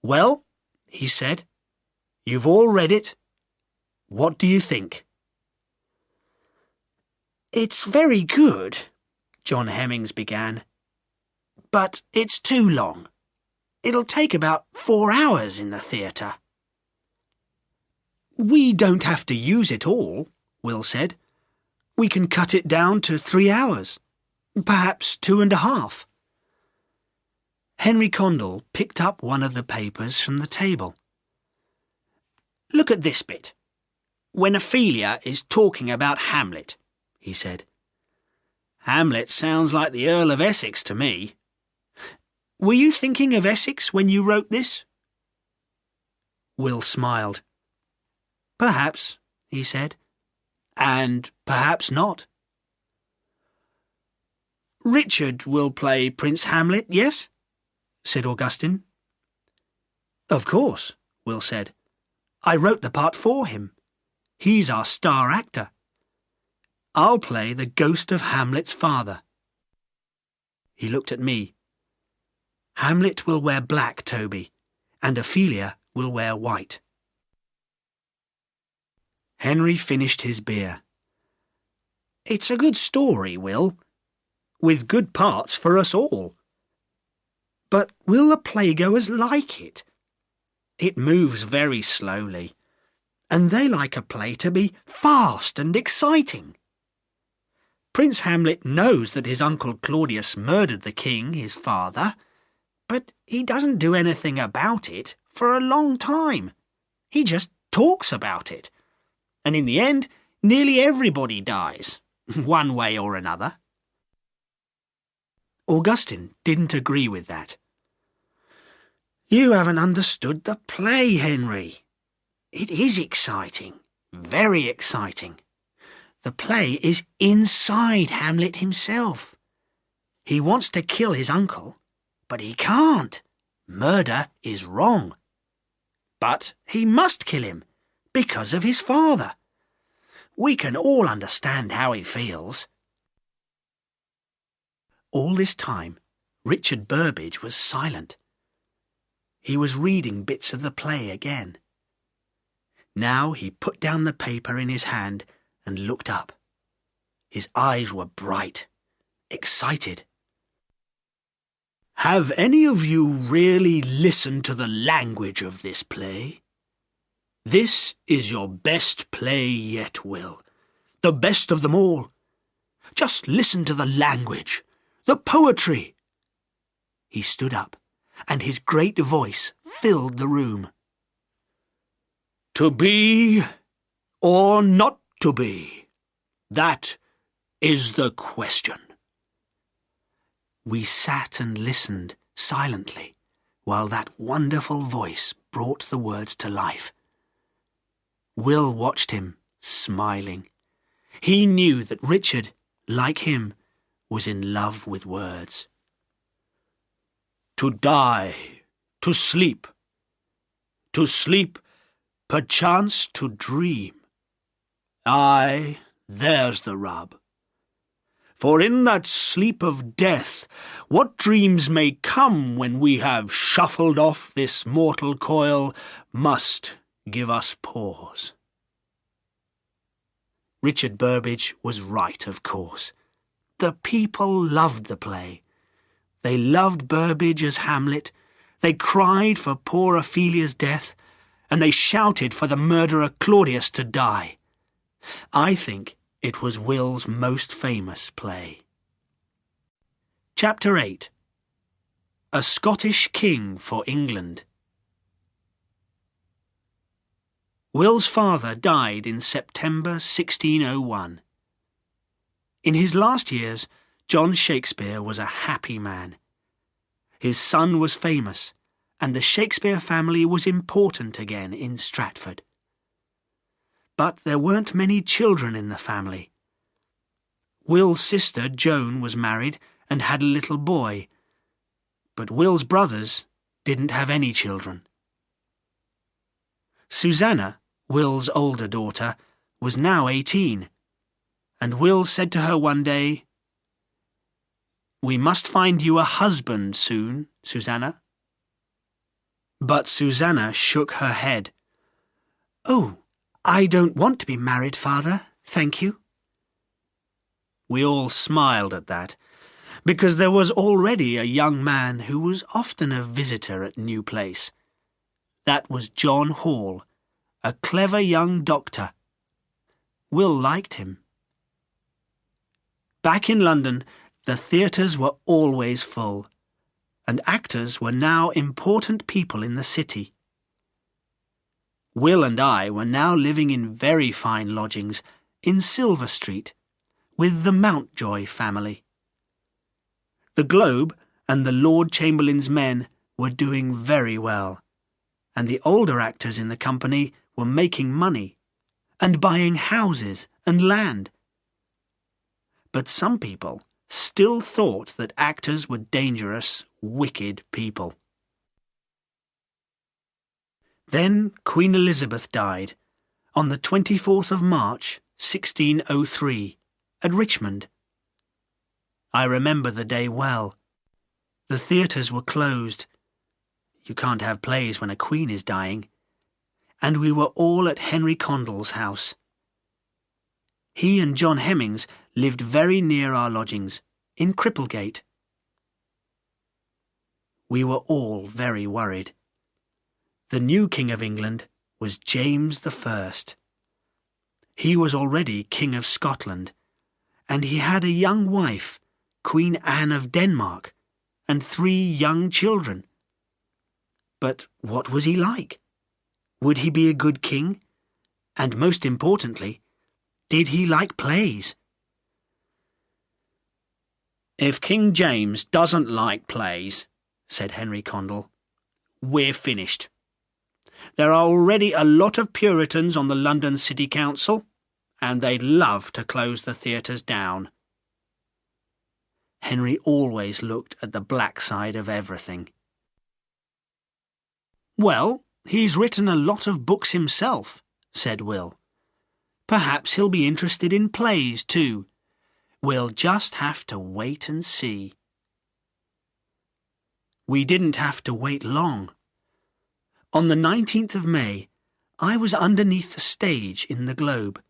"Well," he said, "you've all read it. What do you think?" "It's very good," John Hemmings began, "but it's too long. It'll take about 4 hours in the theatre." "We don't have to use it all," Will said. "We can cut it down to 3 hours, perhaps 2.5. Henry Condell picked up one of the papers from the table. "Look at this bit. When Ophelia is talking about Hamlet," he said. "Hamlet sounds like the Earl of Essex to me. Were you thinking of Essex when you wrote this?" Will smiled. "Perhaps," he said, "and perhaps not." "Richard will play Prince Hamlet, yes?" said Augustine. "Of course," Will said. "I wrote the part for him. He's our star actor. I'll play the ghost of Hamlet's father." He looked at me. "Hamlet will wear black, Toby, and Ophelia will wear white." Henry finished his beer. "It's a good story, Will, with good parts for us all. But will the playgoers like it? It moves very slowly, and they like a play to be fast and exciting. Prince Hamlet knows that his uncle Claudius murdered the king, his father, but he doesn't do anything about it for a long time. He just talks about it, and in the end, nearly everybody dies, one way or another." Augustine didn't agree with that. "You haven't understood the play, Henry. It is exciting, very exciting. The play is inside Hamlet himself. He wants to kill his uncle, but he can't. Murder is wrong. But he must kill him because of his father. We can all understand how he feels." All this time, Richard Burbage was silent. He was reading bits of the play again. Now he put down the paper in his hand and looked up. His eyes were bright, excited. "Have any of you really listened to the language of this play? This is your best play yet, Will. The best of them all. Just listen to the language, the poetry." He stood up, and his great voice filled the room. "To be or not to be, that is the question." We sat and listened silently, while that wonderful voice brought the words to life. Will watched him, smiling. He knew that Richard, like him, was in love with words. To die, to sleep, perchance to dream. Aye, there's the rub. For in that sleep of death, what dreams may come when we have shuffled off this mortal coil must give us pause. Richard Burbage was right, of course. The people loved the play. They loved Burbage as Hamlet, they cried for poor Ophelia's death, and they shouted for the murderer Claudius to die. I think it was Will's most famous play. Chapter 8. A Scottish King for England. Will's father died in September 1601. In his last years, John Shakespeare was a happy man. His son was famous, and the Shakespeare family was important again in Stratford. But there weren't many children in the family. Will's sister Joan was married and had a little boy, but Will's brothers didn't have any children. Susanna, Will's older daughter, was now 18, and Will said to her one day, "We must find you a husband soon, Susanna." But Susanna shook her head. "Oh, I don't want to be married, father, thank you." We all smiled at that, because there was already a young man who was often a visitor at New Place. That was John Hall, a clever young doctor. Will liked him. Back in London, the theatres were always full, and actors were now important people in the city. Will and I were now living in very fine lodgings in Silver Street, with the Mountjoy family. The Globe and the Lord Chamberlain's men were doing very well, and the older actors in the company were making money, and buying houses and land. But some people still thought that actors were dangerous, wicked people. Then Queen Elizabeth died, on the 24th of March, 1603, at Richmond. I remember the day well. The theatres were closed. You can't have plays when a queen is dying. And we were all at Henry Condell's house. He and John Hemmings lived very near our lodgings, in Cripplegate. We were all very worried. The new King of England was James I. He was already King of Scotland, and he had a young wife, Queen Anne of Denmark, and 3 young children. But what was he like? Would he be a good king? And most importantly, did he like plays? "If King James doesn't like plays," said Henry Condell, "we're finished. There are already a lot of Puritans on the London City Council, and they'd love to close the theatres down." Henry always looked at the black side of everything. "Well, he's written a lot of books himself," said Will. "Perhaps he'll be interested in plays too. We'll just have to wait and see." We didn't have to wait long. On the 19th of May, I was underneath the stage in the Globe.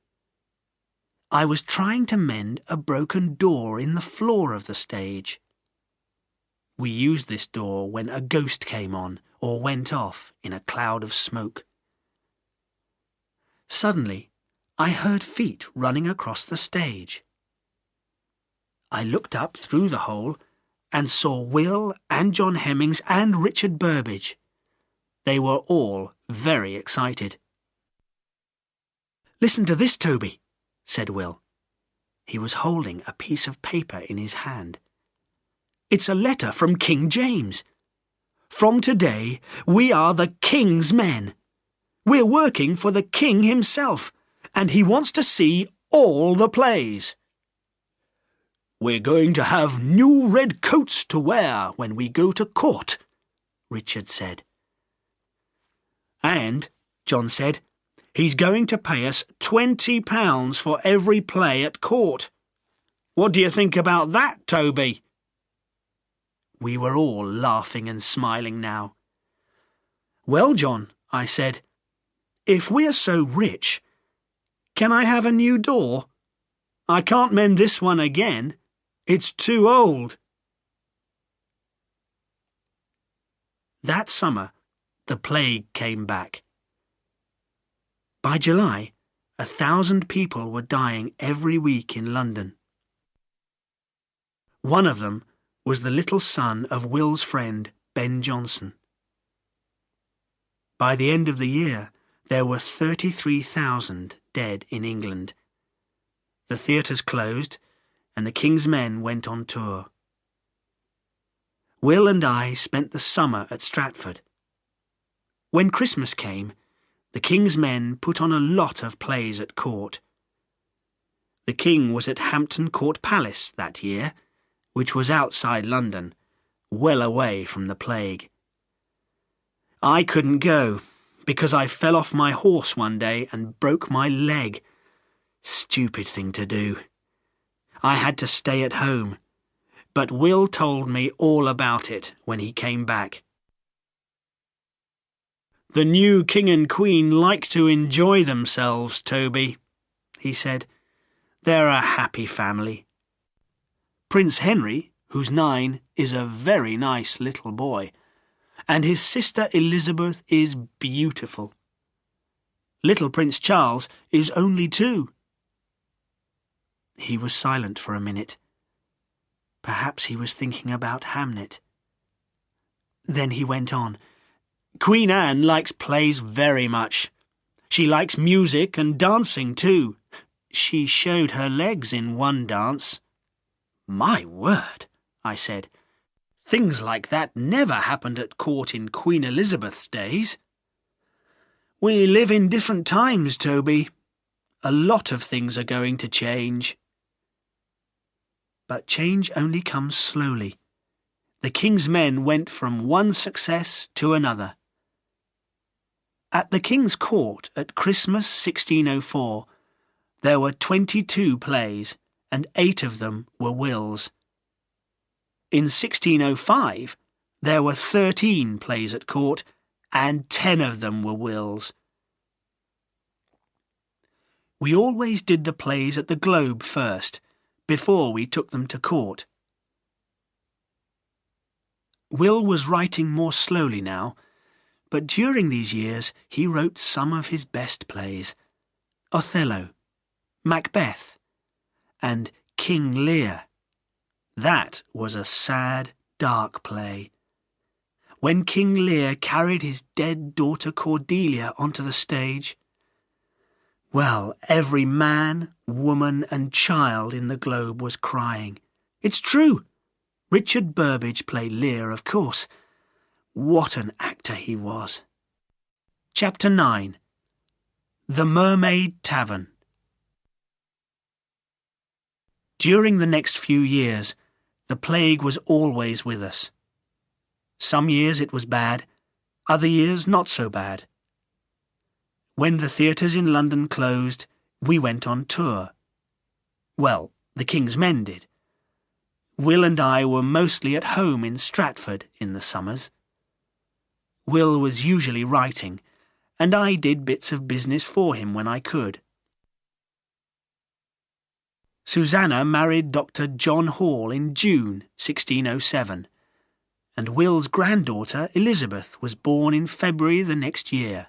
I was trying to mend a broken door in the floor of the stage. We used this door when a ghost came on or went off in a cloud of smoke. Suddenly, I heard feet running across the stage. I looked up through the hole and saw Will and John Hemmings and Richard Burbage. They were all very excited. "Listen to this, Toby," said Will. He was holding a piece of paper in his hand. "It's a letter from King James." From today, we are the King's men. We're working for the King himself, and he wants to see all the plays. We're going to have new red coats to wear when we go to court, Richard said. And, John said, he's going to pay us £20 for every play at court. What do you think about that, Toby? We were all laughing and smiling now. Well, John, I said, if we're so rich, can I have a new door? I can't mend this one again. It's too old. That summer, the plague came back. By July, 1,000 people were dying every week in London. One of them was the little son of Will's friend, Ben Jonson. By the end of the year, there were 33,000 dead in England. The theatres closed, and the King's men went on tour. Will and I spent the summer at Stratford. When Christmas came, the King's men put on a lot of plays at court. The King was at Hampton Court Palace that year, which was outside London, well away from the plague. I couldn't go, because I fell off my horse one day and broke my leg. Stupid thing to do. I had to stay at home, but Will told me all about it when he came back. The new King and Queen like to enjoy themselves, Toby, he said. They're a happy family. Prince Henry, who's 9, is a very nice little boy, and his sister Elizabeth is beautiful. Little Prince Charles is only 2. He was silent for a minute. Perhaps he was thinking about Hamlet. Then he went on. Queen Anne likes plays very much. She likes music and dancing too. She showed her legs in one dance. My word, I said. Things like that never happened at court in Queen Elizabeth's days. We live in different times, Toby. A lot of things are going to change. But change only comes slowly. The King's men went from one success to another. At the King's court at Christmas 1604, there were 22 plays, and 8 of them were Will's. In 1605, there were 13 plays at court, and 10 of them were Will's. We always did the plays at the Globe first, before we took them to court. Will was writing more slowly now, but during these years he wrote some of his best plays. Othello, Macbeth, and King Lear. That was a sad, dark play. When King Lear carried his dead daughter Cordelia onto the stage, well, every man, woman and child in the Globe was crying. It's true. Richard Burbage played Lear, of course. What an actor he was. Chapter 9. The Mermaid Tavern. During the next few years, the plague was always with us. Some years it was bad, other years not so bad. When the theatres in London closed, we went on tour. Well, the King's men did. Will and I were mostly at home in Stratford in the summers. Will was usually writing, and I did bits of business for him when I could. Susanna married Dr. John Hall in June 1607, and Will's granddaughter Elizabeth was born in February the next year.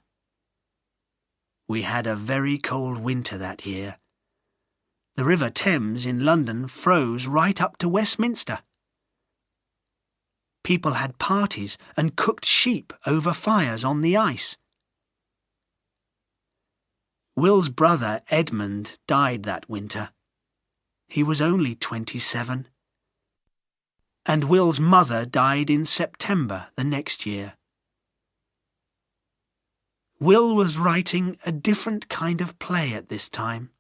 We had a very cold winter that year. The River Thames in London froze right up to Westminster. People had parties and cooked sheep over fires on the ice. Will's brother Edmund died that winter. He was only 27. and Will's mother died in September the next year. Will was writing a different kind of play at this time.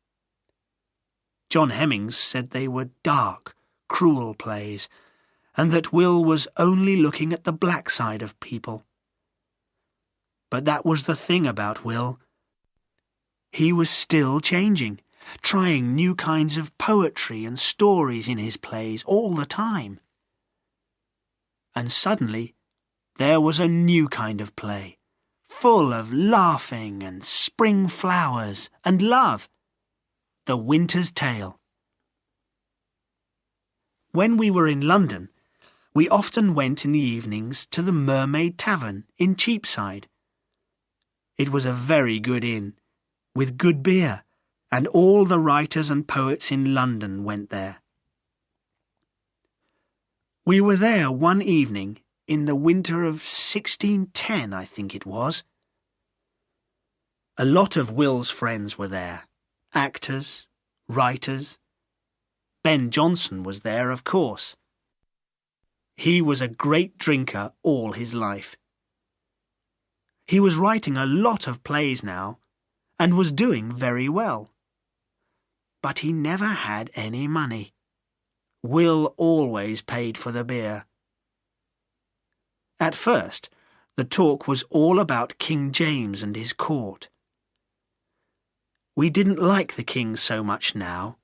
John Hemmings said they were dark, cruel plays, and that Will was only looking at the black side of people. But that was the thing about Will. He was still changing, trying new kinds of poetry and stories in his plays all the time. And suddenly there was a new kind of play, full of laughing and spring flowers and love, The Winter's Tale. When we were in London, we often went in the evenings to the Mermaid Tavern in Cheapside. It was a very good inn, with good beer, and all the writers and poets in London went there. We were there one evening in the winter of 1610, I think it was. A lot of Will's friends were there, actors, writers. Ben Jonson was there, of course. He was a great drinker all his life. He was writing a lot of plays now, and was doing very well. But he never had any money. Will always paid for the beer. At first, the talk was all about King James and his court. We didn't like the king so much now.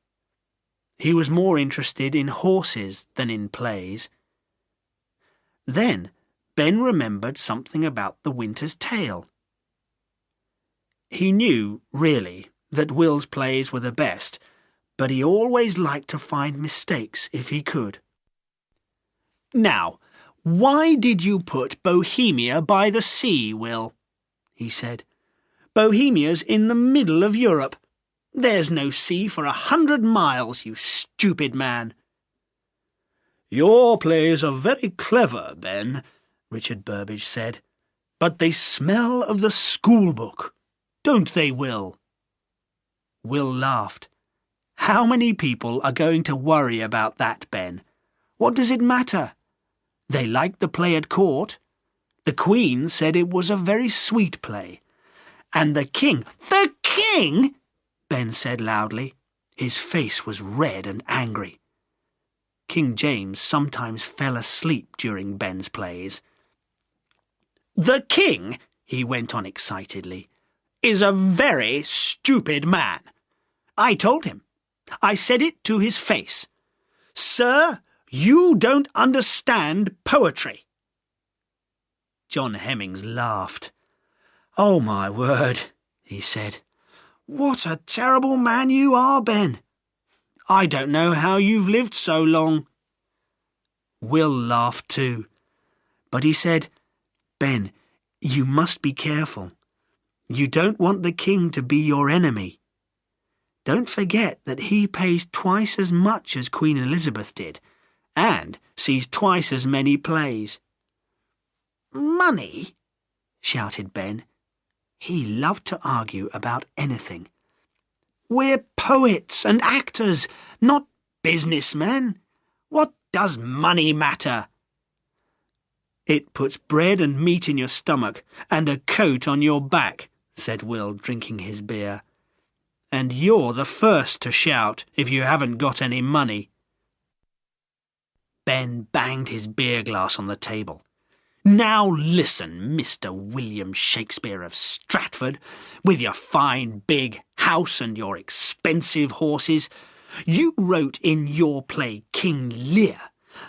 He was more interested in horses than in plays. Then Ben remembered something about The Winter's Tale. He knew, really, that Will's plays were the best, but he always liked to find mistakes if he could. "Now, why did you put Bohemia by the sea, Will?" he said. "Bohemia's in the middle of Europe. There's no sea for 100 miles, you stupid man." "Your plays are very clever, Ben," Richard Burbage said, "but they smell of the schoolbook, don't they, Will?" Will laughed. "How many people are going to worry about that, Ben? What does it matter? They liked the play at court. The Queen said it was a very sweet play. And the King—" "The King!" Ben said loudly. His face was red and angry. King James sometimes fell asleep during Ben's plays. "The King," he went on excitedly, "is a very stupid man. I told him. I said it to his face. Sir, you don't understand poetry." John Hemmings laughed. "Oh, my word," he said. "What a terrible man you are, Ben. I don't know how you've lived so long." Will laughed too, but he said, "Ben, you must be careful. You don't want the king to be your enemy. Don't forget that he pays twice as much as Queen Elizabeth did, and sees twice as many plays." "Money?" shouted Ben. He loved to argue about anything. "We're poets and actors, not businessmen. What does money matter?" "It puts bread and meat in your stomach and a coat on your back," said Will, drinking his beer. "And you're the first to shout if you haven't got any money." Ben banged his beer glass on the table. "Now listen, Mr. William Shakespeare of Stratford, with your fine big house and your expensive horses. You wrote in your play King Lear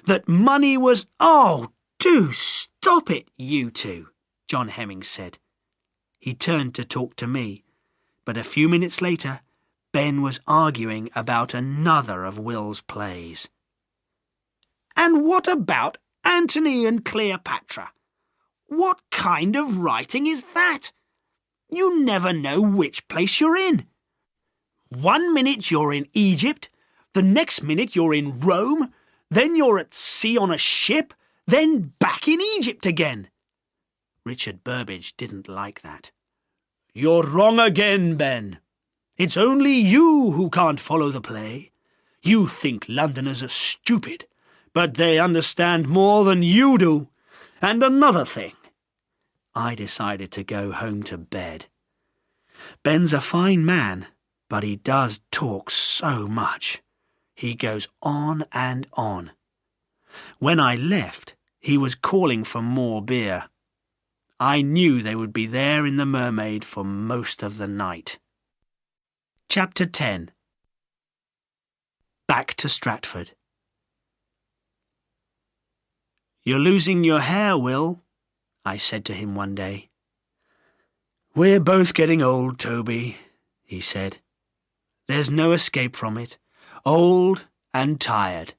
that money was—" "Oh, do stop it, you two," John Hemmings said. He turned to talk to me, but a few minutes later Ben was arguing about another of Will's plays. "And what about Antony and Cleopatra? What kind of writing is that? You never know which place you're in. 1 minute you're in Egypt, the next minute you're in Rome, then you're at sea on a ship, then back in Egypt again." Richard Burbage didn't like that. "You're wrong again, Ben. It's only you who can't follow the play. You think Londoners are stupid, but they understand more than you do. And another thing. I decided to go home to bed. Ben's a fine man, but he does talk so much. He goes on and on. When I left, he was calling for more beer. I knew they would be there in the Mermaid for most of the night. Chapter 10. Back to Stratford. "You're losing your hair, Will," I said to him one day. "We're both getting old, Toby," he said. "There's no escape from it. Old and tired."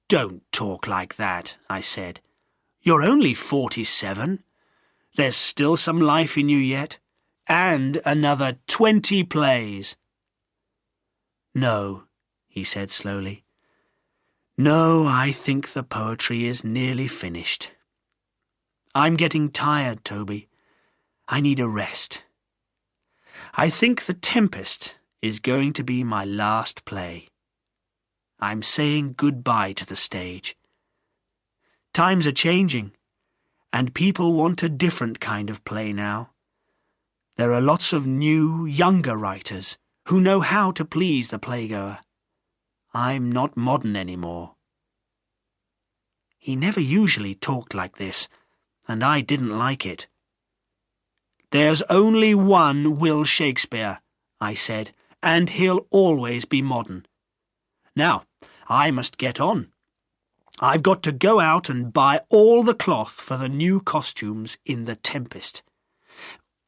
"Don't talk like that," I said. "You're only 47. There's still some life in you yet, and another 20 plays. "No," he said slowly. "No, I think the poetry is nearly finished. I'm getting tired, Toby. I need a rest. I think The Tempest is going to be my last play. I'm saying goodbye to the stage. Times are changing, and people want a different kind of play now. There are lots of new, younger writers who know how to please the playgoer. I'm not modern anymore." He never usually talked like this, and I didn't like it. "There's only one Will Shakespeare," I said, "and he'll always be modern. Now, I must get on. I've got to go out and buy all the cloth for the new costumes in The Tempest."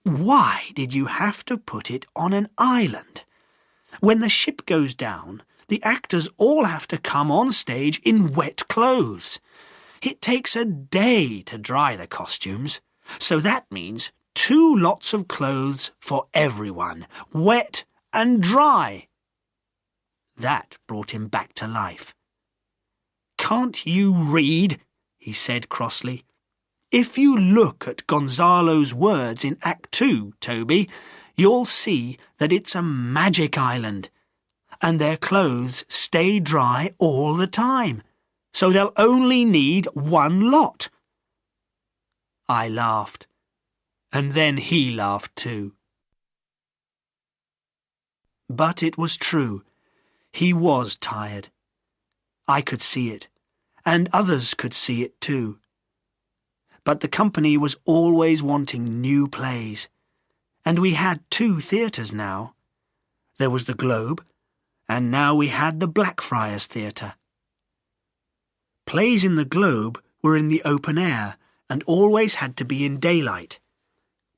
"Why did you have to put it on an island? When the ship goes down, the actors all have to come on stage in wet clothes. It takes a day to dry the costumes, so that means 2 lots of clothes for everyone, wet and dry." That brought him back to life. "Can't you read?" he said crossly. "If you look at Gonzalo's words in Act 2, Toby, you'll see that it's a magic island, and their clothes stay dry all the time, so they'll only need 1 lot." I laughed, and then he laughed too. But it was true. He was tired. I could see it, and others could see it too. But the company was always wanting new plays, and we had 2 theatres now. There was the Globe, and now we had the Blackfriars Theatre. Plays in the Globe were in the open air and always had to be in daylight,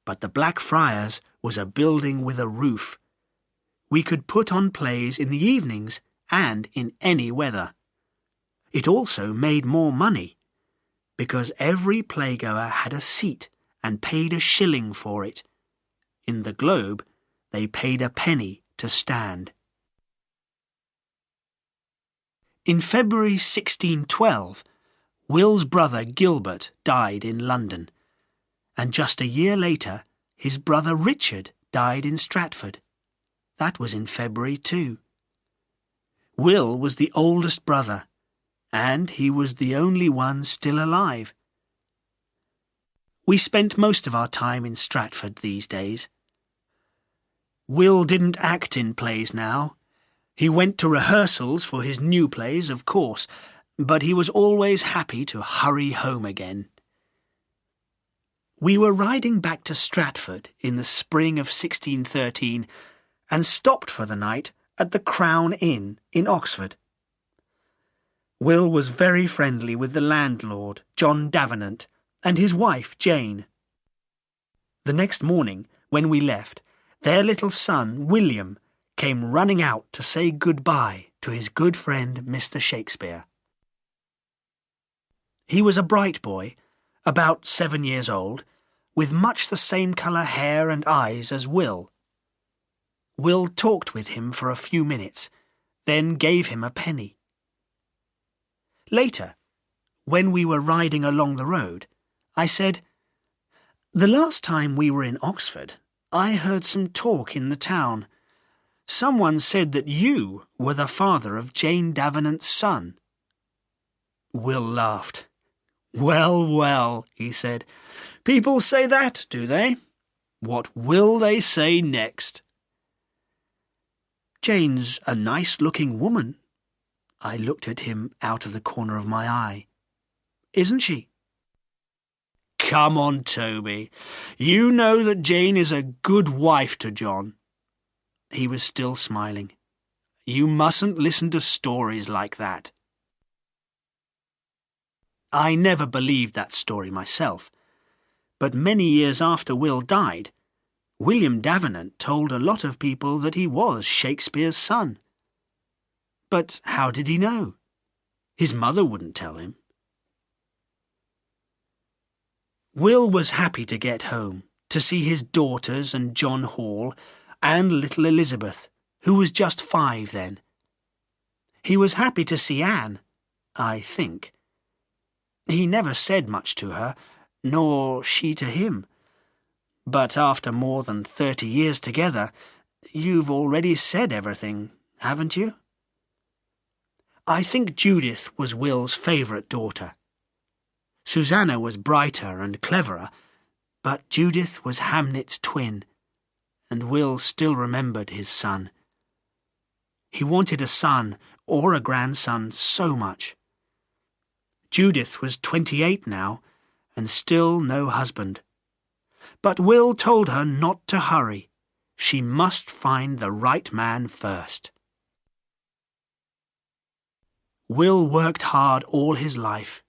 but the Blackfriars was a building with a roof. We could put on plays in the evenings and in any weather. It also made more money, because every playgoer had a seat and paid a shilling for it. In the Globe, they paid a penny to stand. In February 1612, Will's brother Gilbert died in London, and just a year later, his brother Richard died in Stratford. That was in February too. Will was the oldest brother, and he was the only one still alive. We spent most of our time in Stratford these days. Will didn't act in plays now. He went to rehearsals for his new plays, of course, but he was always happy to hurry home again. We were riding back to Stratford in the spring of 1613 and stopped for the night at the Crown Inn in Oxford. Will was very friendly with the landlord, John Davenant, and his wife, Jane. The next morning, when we left, their little son, William, came running out to say goodbye to his good friend, Mr. Shakespeare. He was a bright boy, about 7 years old, with much the same colour hair and eyes as Will. Will talked with him for a few minutes, then gave him a penny. Later, when we were riding along the road, I said, "The last time we were in Oxford, I heard some talk in the town. Someone said that you were the father of Jane Davenant's son. Will laughed. "Well, well," he said. "People say that, do they? What will they say next?" "Jane's a nice-looking woman." I looked at him out of the corner of my eye. "Isn't she?" "Come on, Toby. You know that Jane is a good wife to John." He was still smiling. "You mustn't listen to stories like that." I never believed that story myself, but many years after Will died, William Davenant told a lot of people that he was Shakespeare's son. But how did he know? His mother wouldn't tell him. Will was happy to get home, to see his daughters and John Hall and little Elizabeth, who was just 5 then. He was happy to see Anne, I think. He never said much to her, nor she to him. But after more than 30 years together, you've already said everything, haven't you? I think Judith was Will's favourite daughter. Susanna was brighter and cleverer, but Judith was Hamlet's twin, and Will still remembered his son. He wanted a son or a grandson so much. Judith was 28 now, and still no husband. But Will told her not to hurry. She must find the right man first. Will worked hard all his life,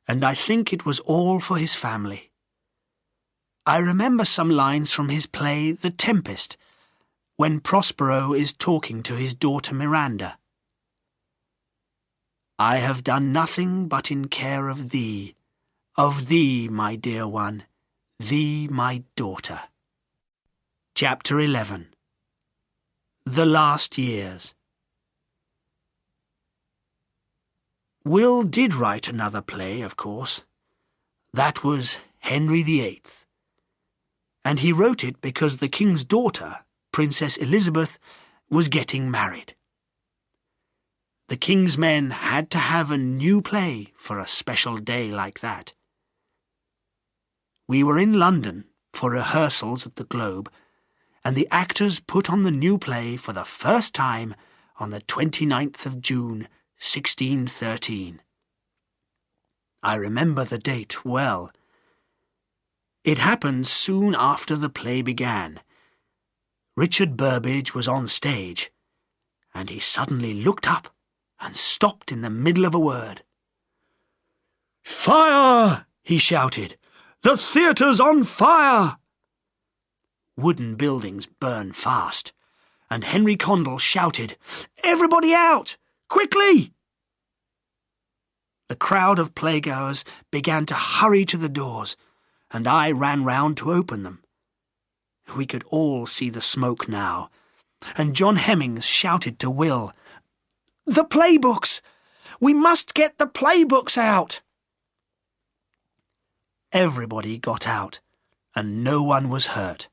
and I think it was all for his family. I remember some lines from his play The Tempest, when Prospero is talking to his daughter Miranda. "I have done nothing but in care of thee, my dear one, thee, my daughter." Chapter 11. The Last Years. Will did write another play, of course. That was Henry VIII. And he wrote it because the king's daughter, Princess Elizabeth, was getting married. The king's men had to have a new play for a special day like that. We were in London for rehearsals at the Globe, and the actors put on the new play for the first time on the 29th of June, 1613. I remember the date well. It happened soon after the play began. Richard Burbage was on stage, and he suddenly looked up and stopped in the middle of a word. "Fire!" he shouted. "The theatre's on fire!" Wooden buildings burn fast, and Henry Condell shouted, "Everybody out! Quickly!" The crowd of playgoers began to hurry to the doors, and I ran round to open them. We could all see the smoke now, and John Hemmings shouted to Will, "The playbooks! We must get the playbooks out!" Everybody got out, and no one was hurt.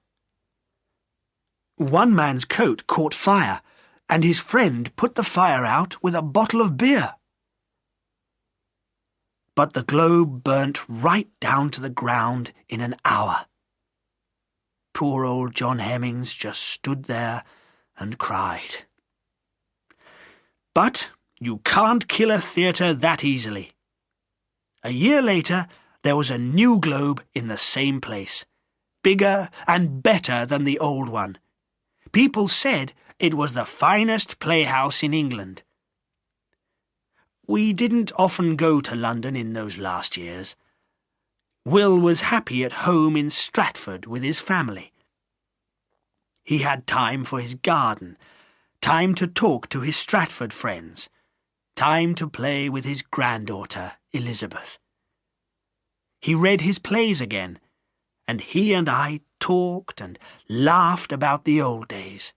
One man's coat caught fire, and his friend put the fire out with a bottle of beer. But the Globe burnt right down to the ground in an hour. Poor old John Hemmings just stood there and cried. But you can't kill a theatre that easily. A year later, there was a new Globe in the same place, bigger and better than the old one. People said it was the finest playhouse in England. We didn't often go to London in those last years. Will was happy at home in Stratford with his family. He had time for his garden, time to talk to his Stratford friends, time to play with his granddaughter, Elizabeth. He read his plays again, and he and I talked and laughed about the old days.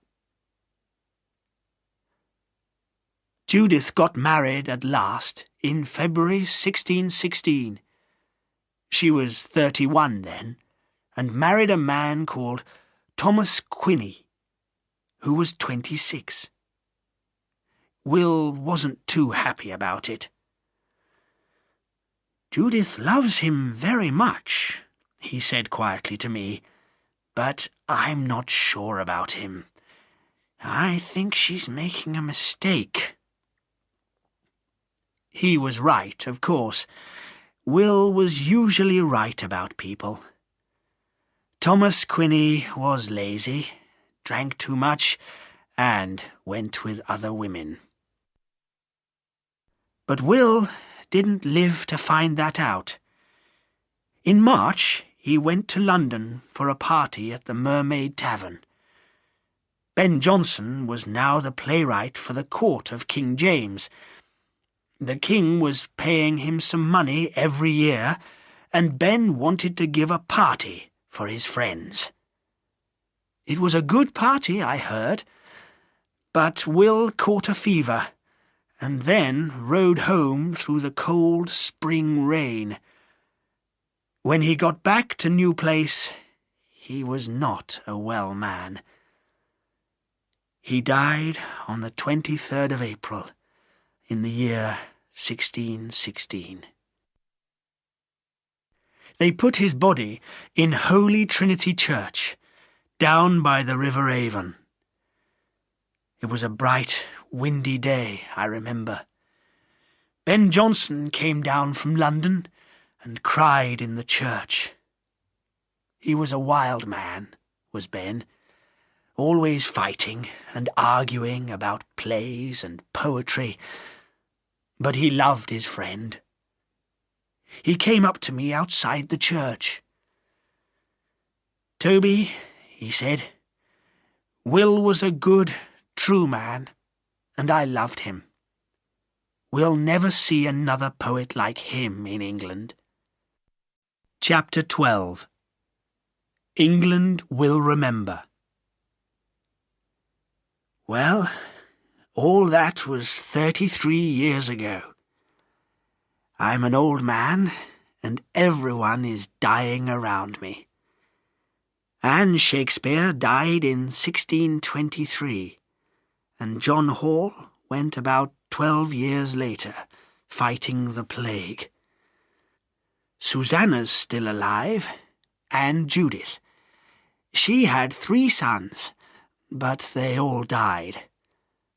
Judith got married at last in February 1616. She was 31 then, and married a man called Thomas Quinney, who was 26. Will wasn't too happy about it. "Judith loves him very much," he said quietly to me, "but I'm not sure about him. I think she's making a mistake." He was right, of course. Will was usually right about people. Thomas Quinney was lazy, drank too much, and went with other women. But Will didn't live to find that out. In March, he went to London for a party at the Mermaid Tavern. Ben Jonson was now the playwright for the court of King James. The king was paying him some money every year, and Ben wanted to give a party for his friends. It was a good party, I heard, but Will caught a fever, and then rode home through the cold spring rain. When he got back to New Place, he was not a well man. He died on the 23rd of April, in the year 1616. They put his body in Holy Trinity Church, down by the River Avon. It was a bright, windy day, I remember. Ben Jonson came down from London and cried in the church. He was a wild man, was Ben, always fighting and arguing about plays and poetry, but he loved his friend. He came up to me outside the church. "Toby," he said, "Will was a good, true man, and I loved him. We'll never see another poet like him in England." Chapter 12. England Will Remember. Well, all that was 33 years ago. I'm an old man, and everyone is dying around me. Anne Shakespeare died in 1623, and John Hall went about 12 years later, fighting the plague. Susanna's still alive, and Judith. She had 3 sons, but they all died.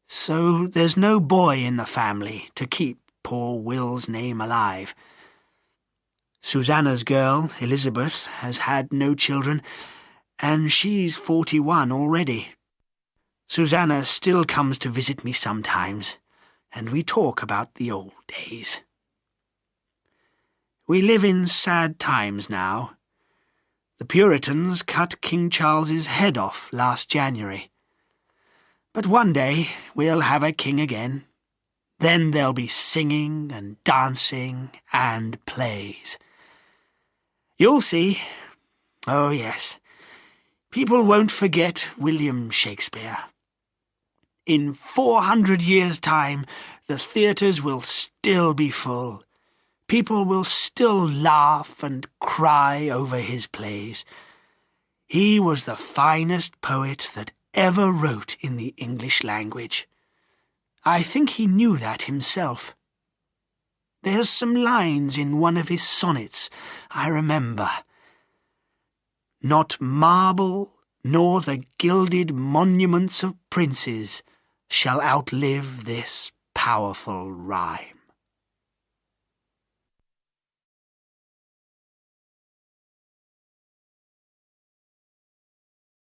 So there's no boy in the family to keep poor Will's name alive. Susanna's girl, Elizabeth, has had no children, and she's 41 already. Susanna still comes to visit me sometimes, and we talk about the old days. We live in sad times now. The Puritans cut King Charles's head off last January. But one day we'll have a king again. Then there'll be singing and dancing and plays. You'll see. Oh, yes. People won't forget William Shakespeare. In 400 years' time, the theatres will still be full. People will still laugh and cry over his plays. He was the finest poet that ever wrote in the English language. I think he knew that himself. There's some lines in one of his sonnets I remember. "Not marble nor the gilded monuments of princes shall outlive this powerful rhyme."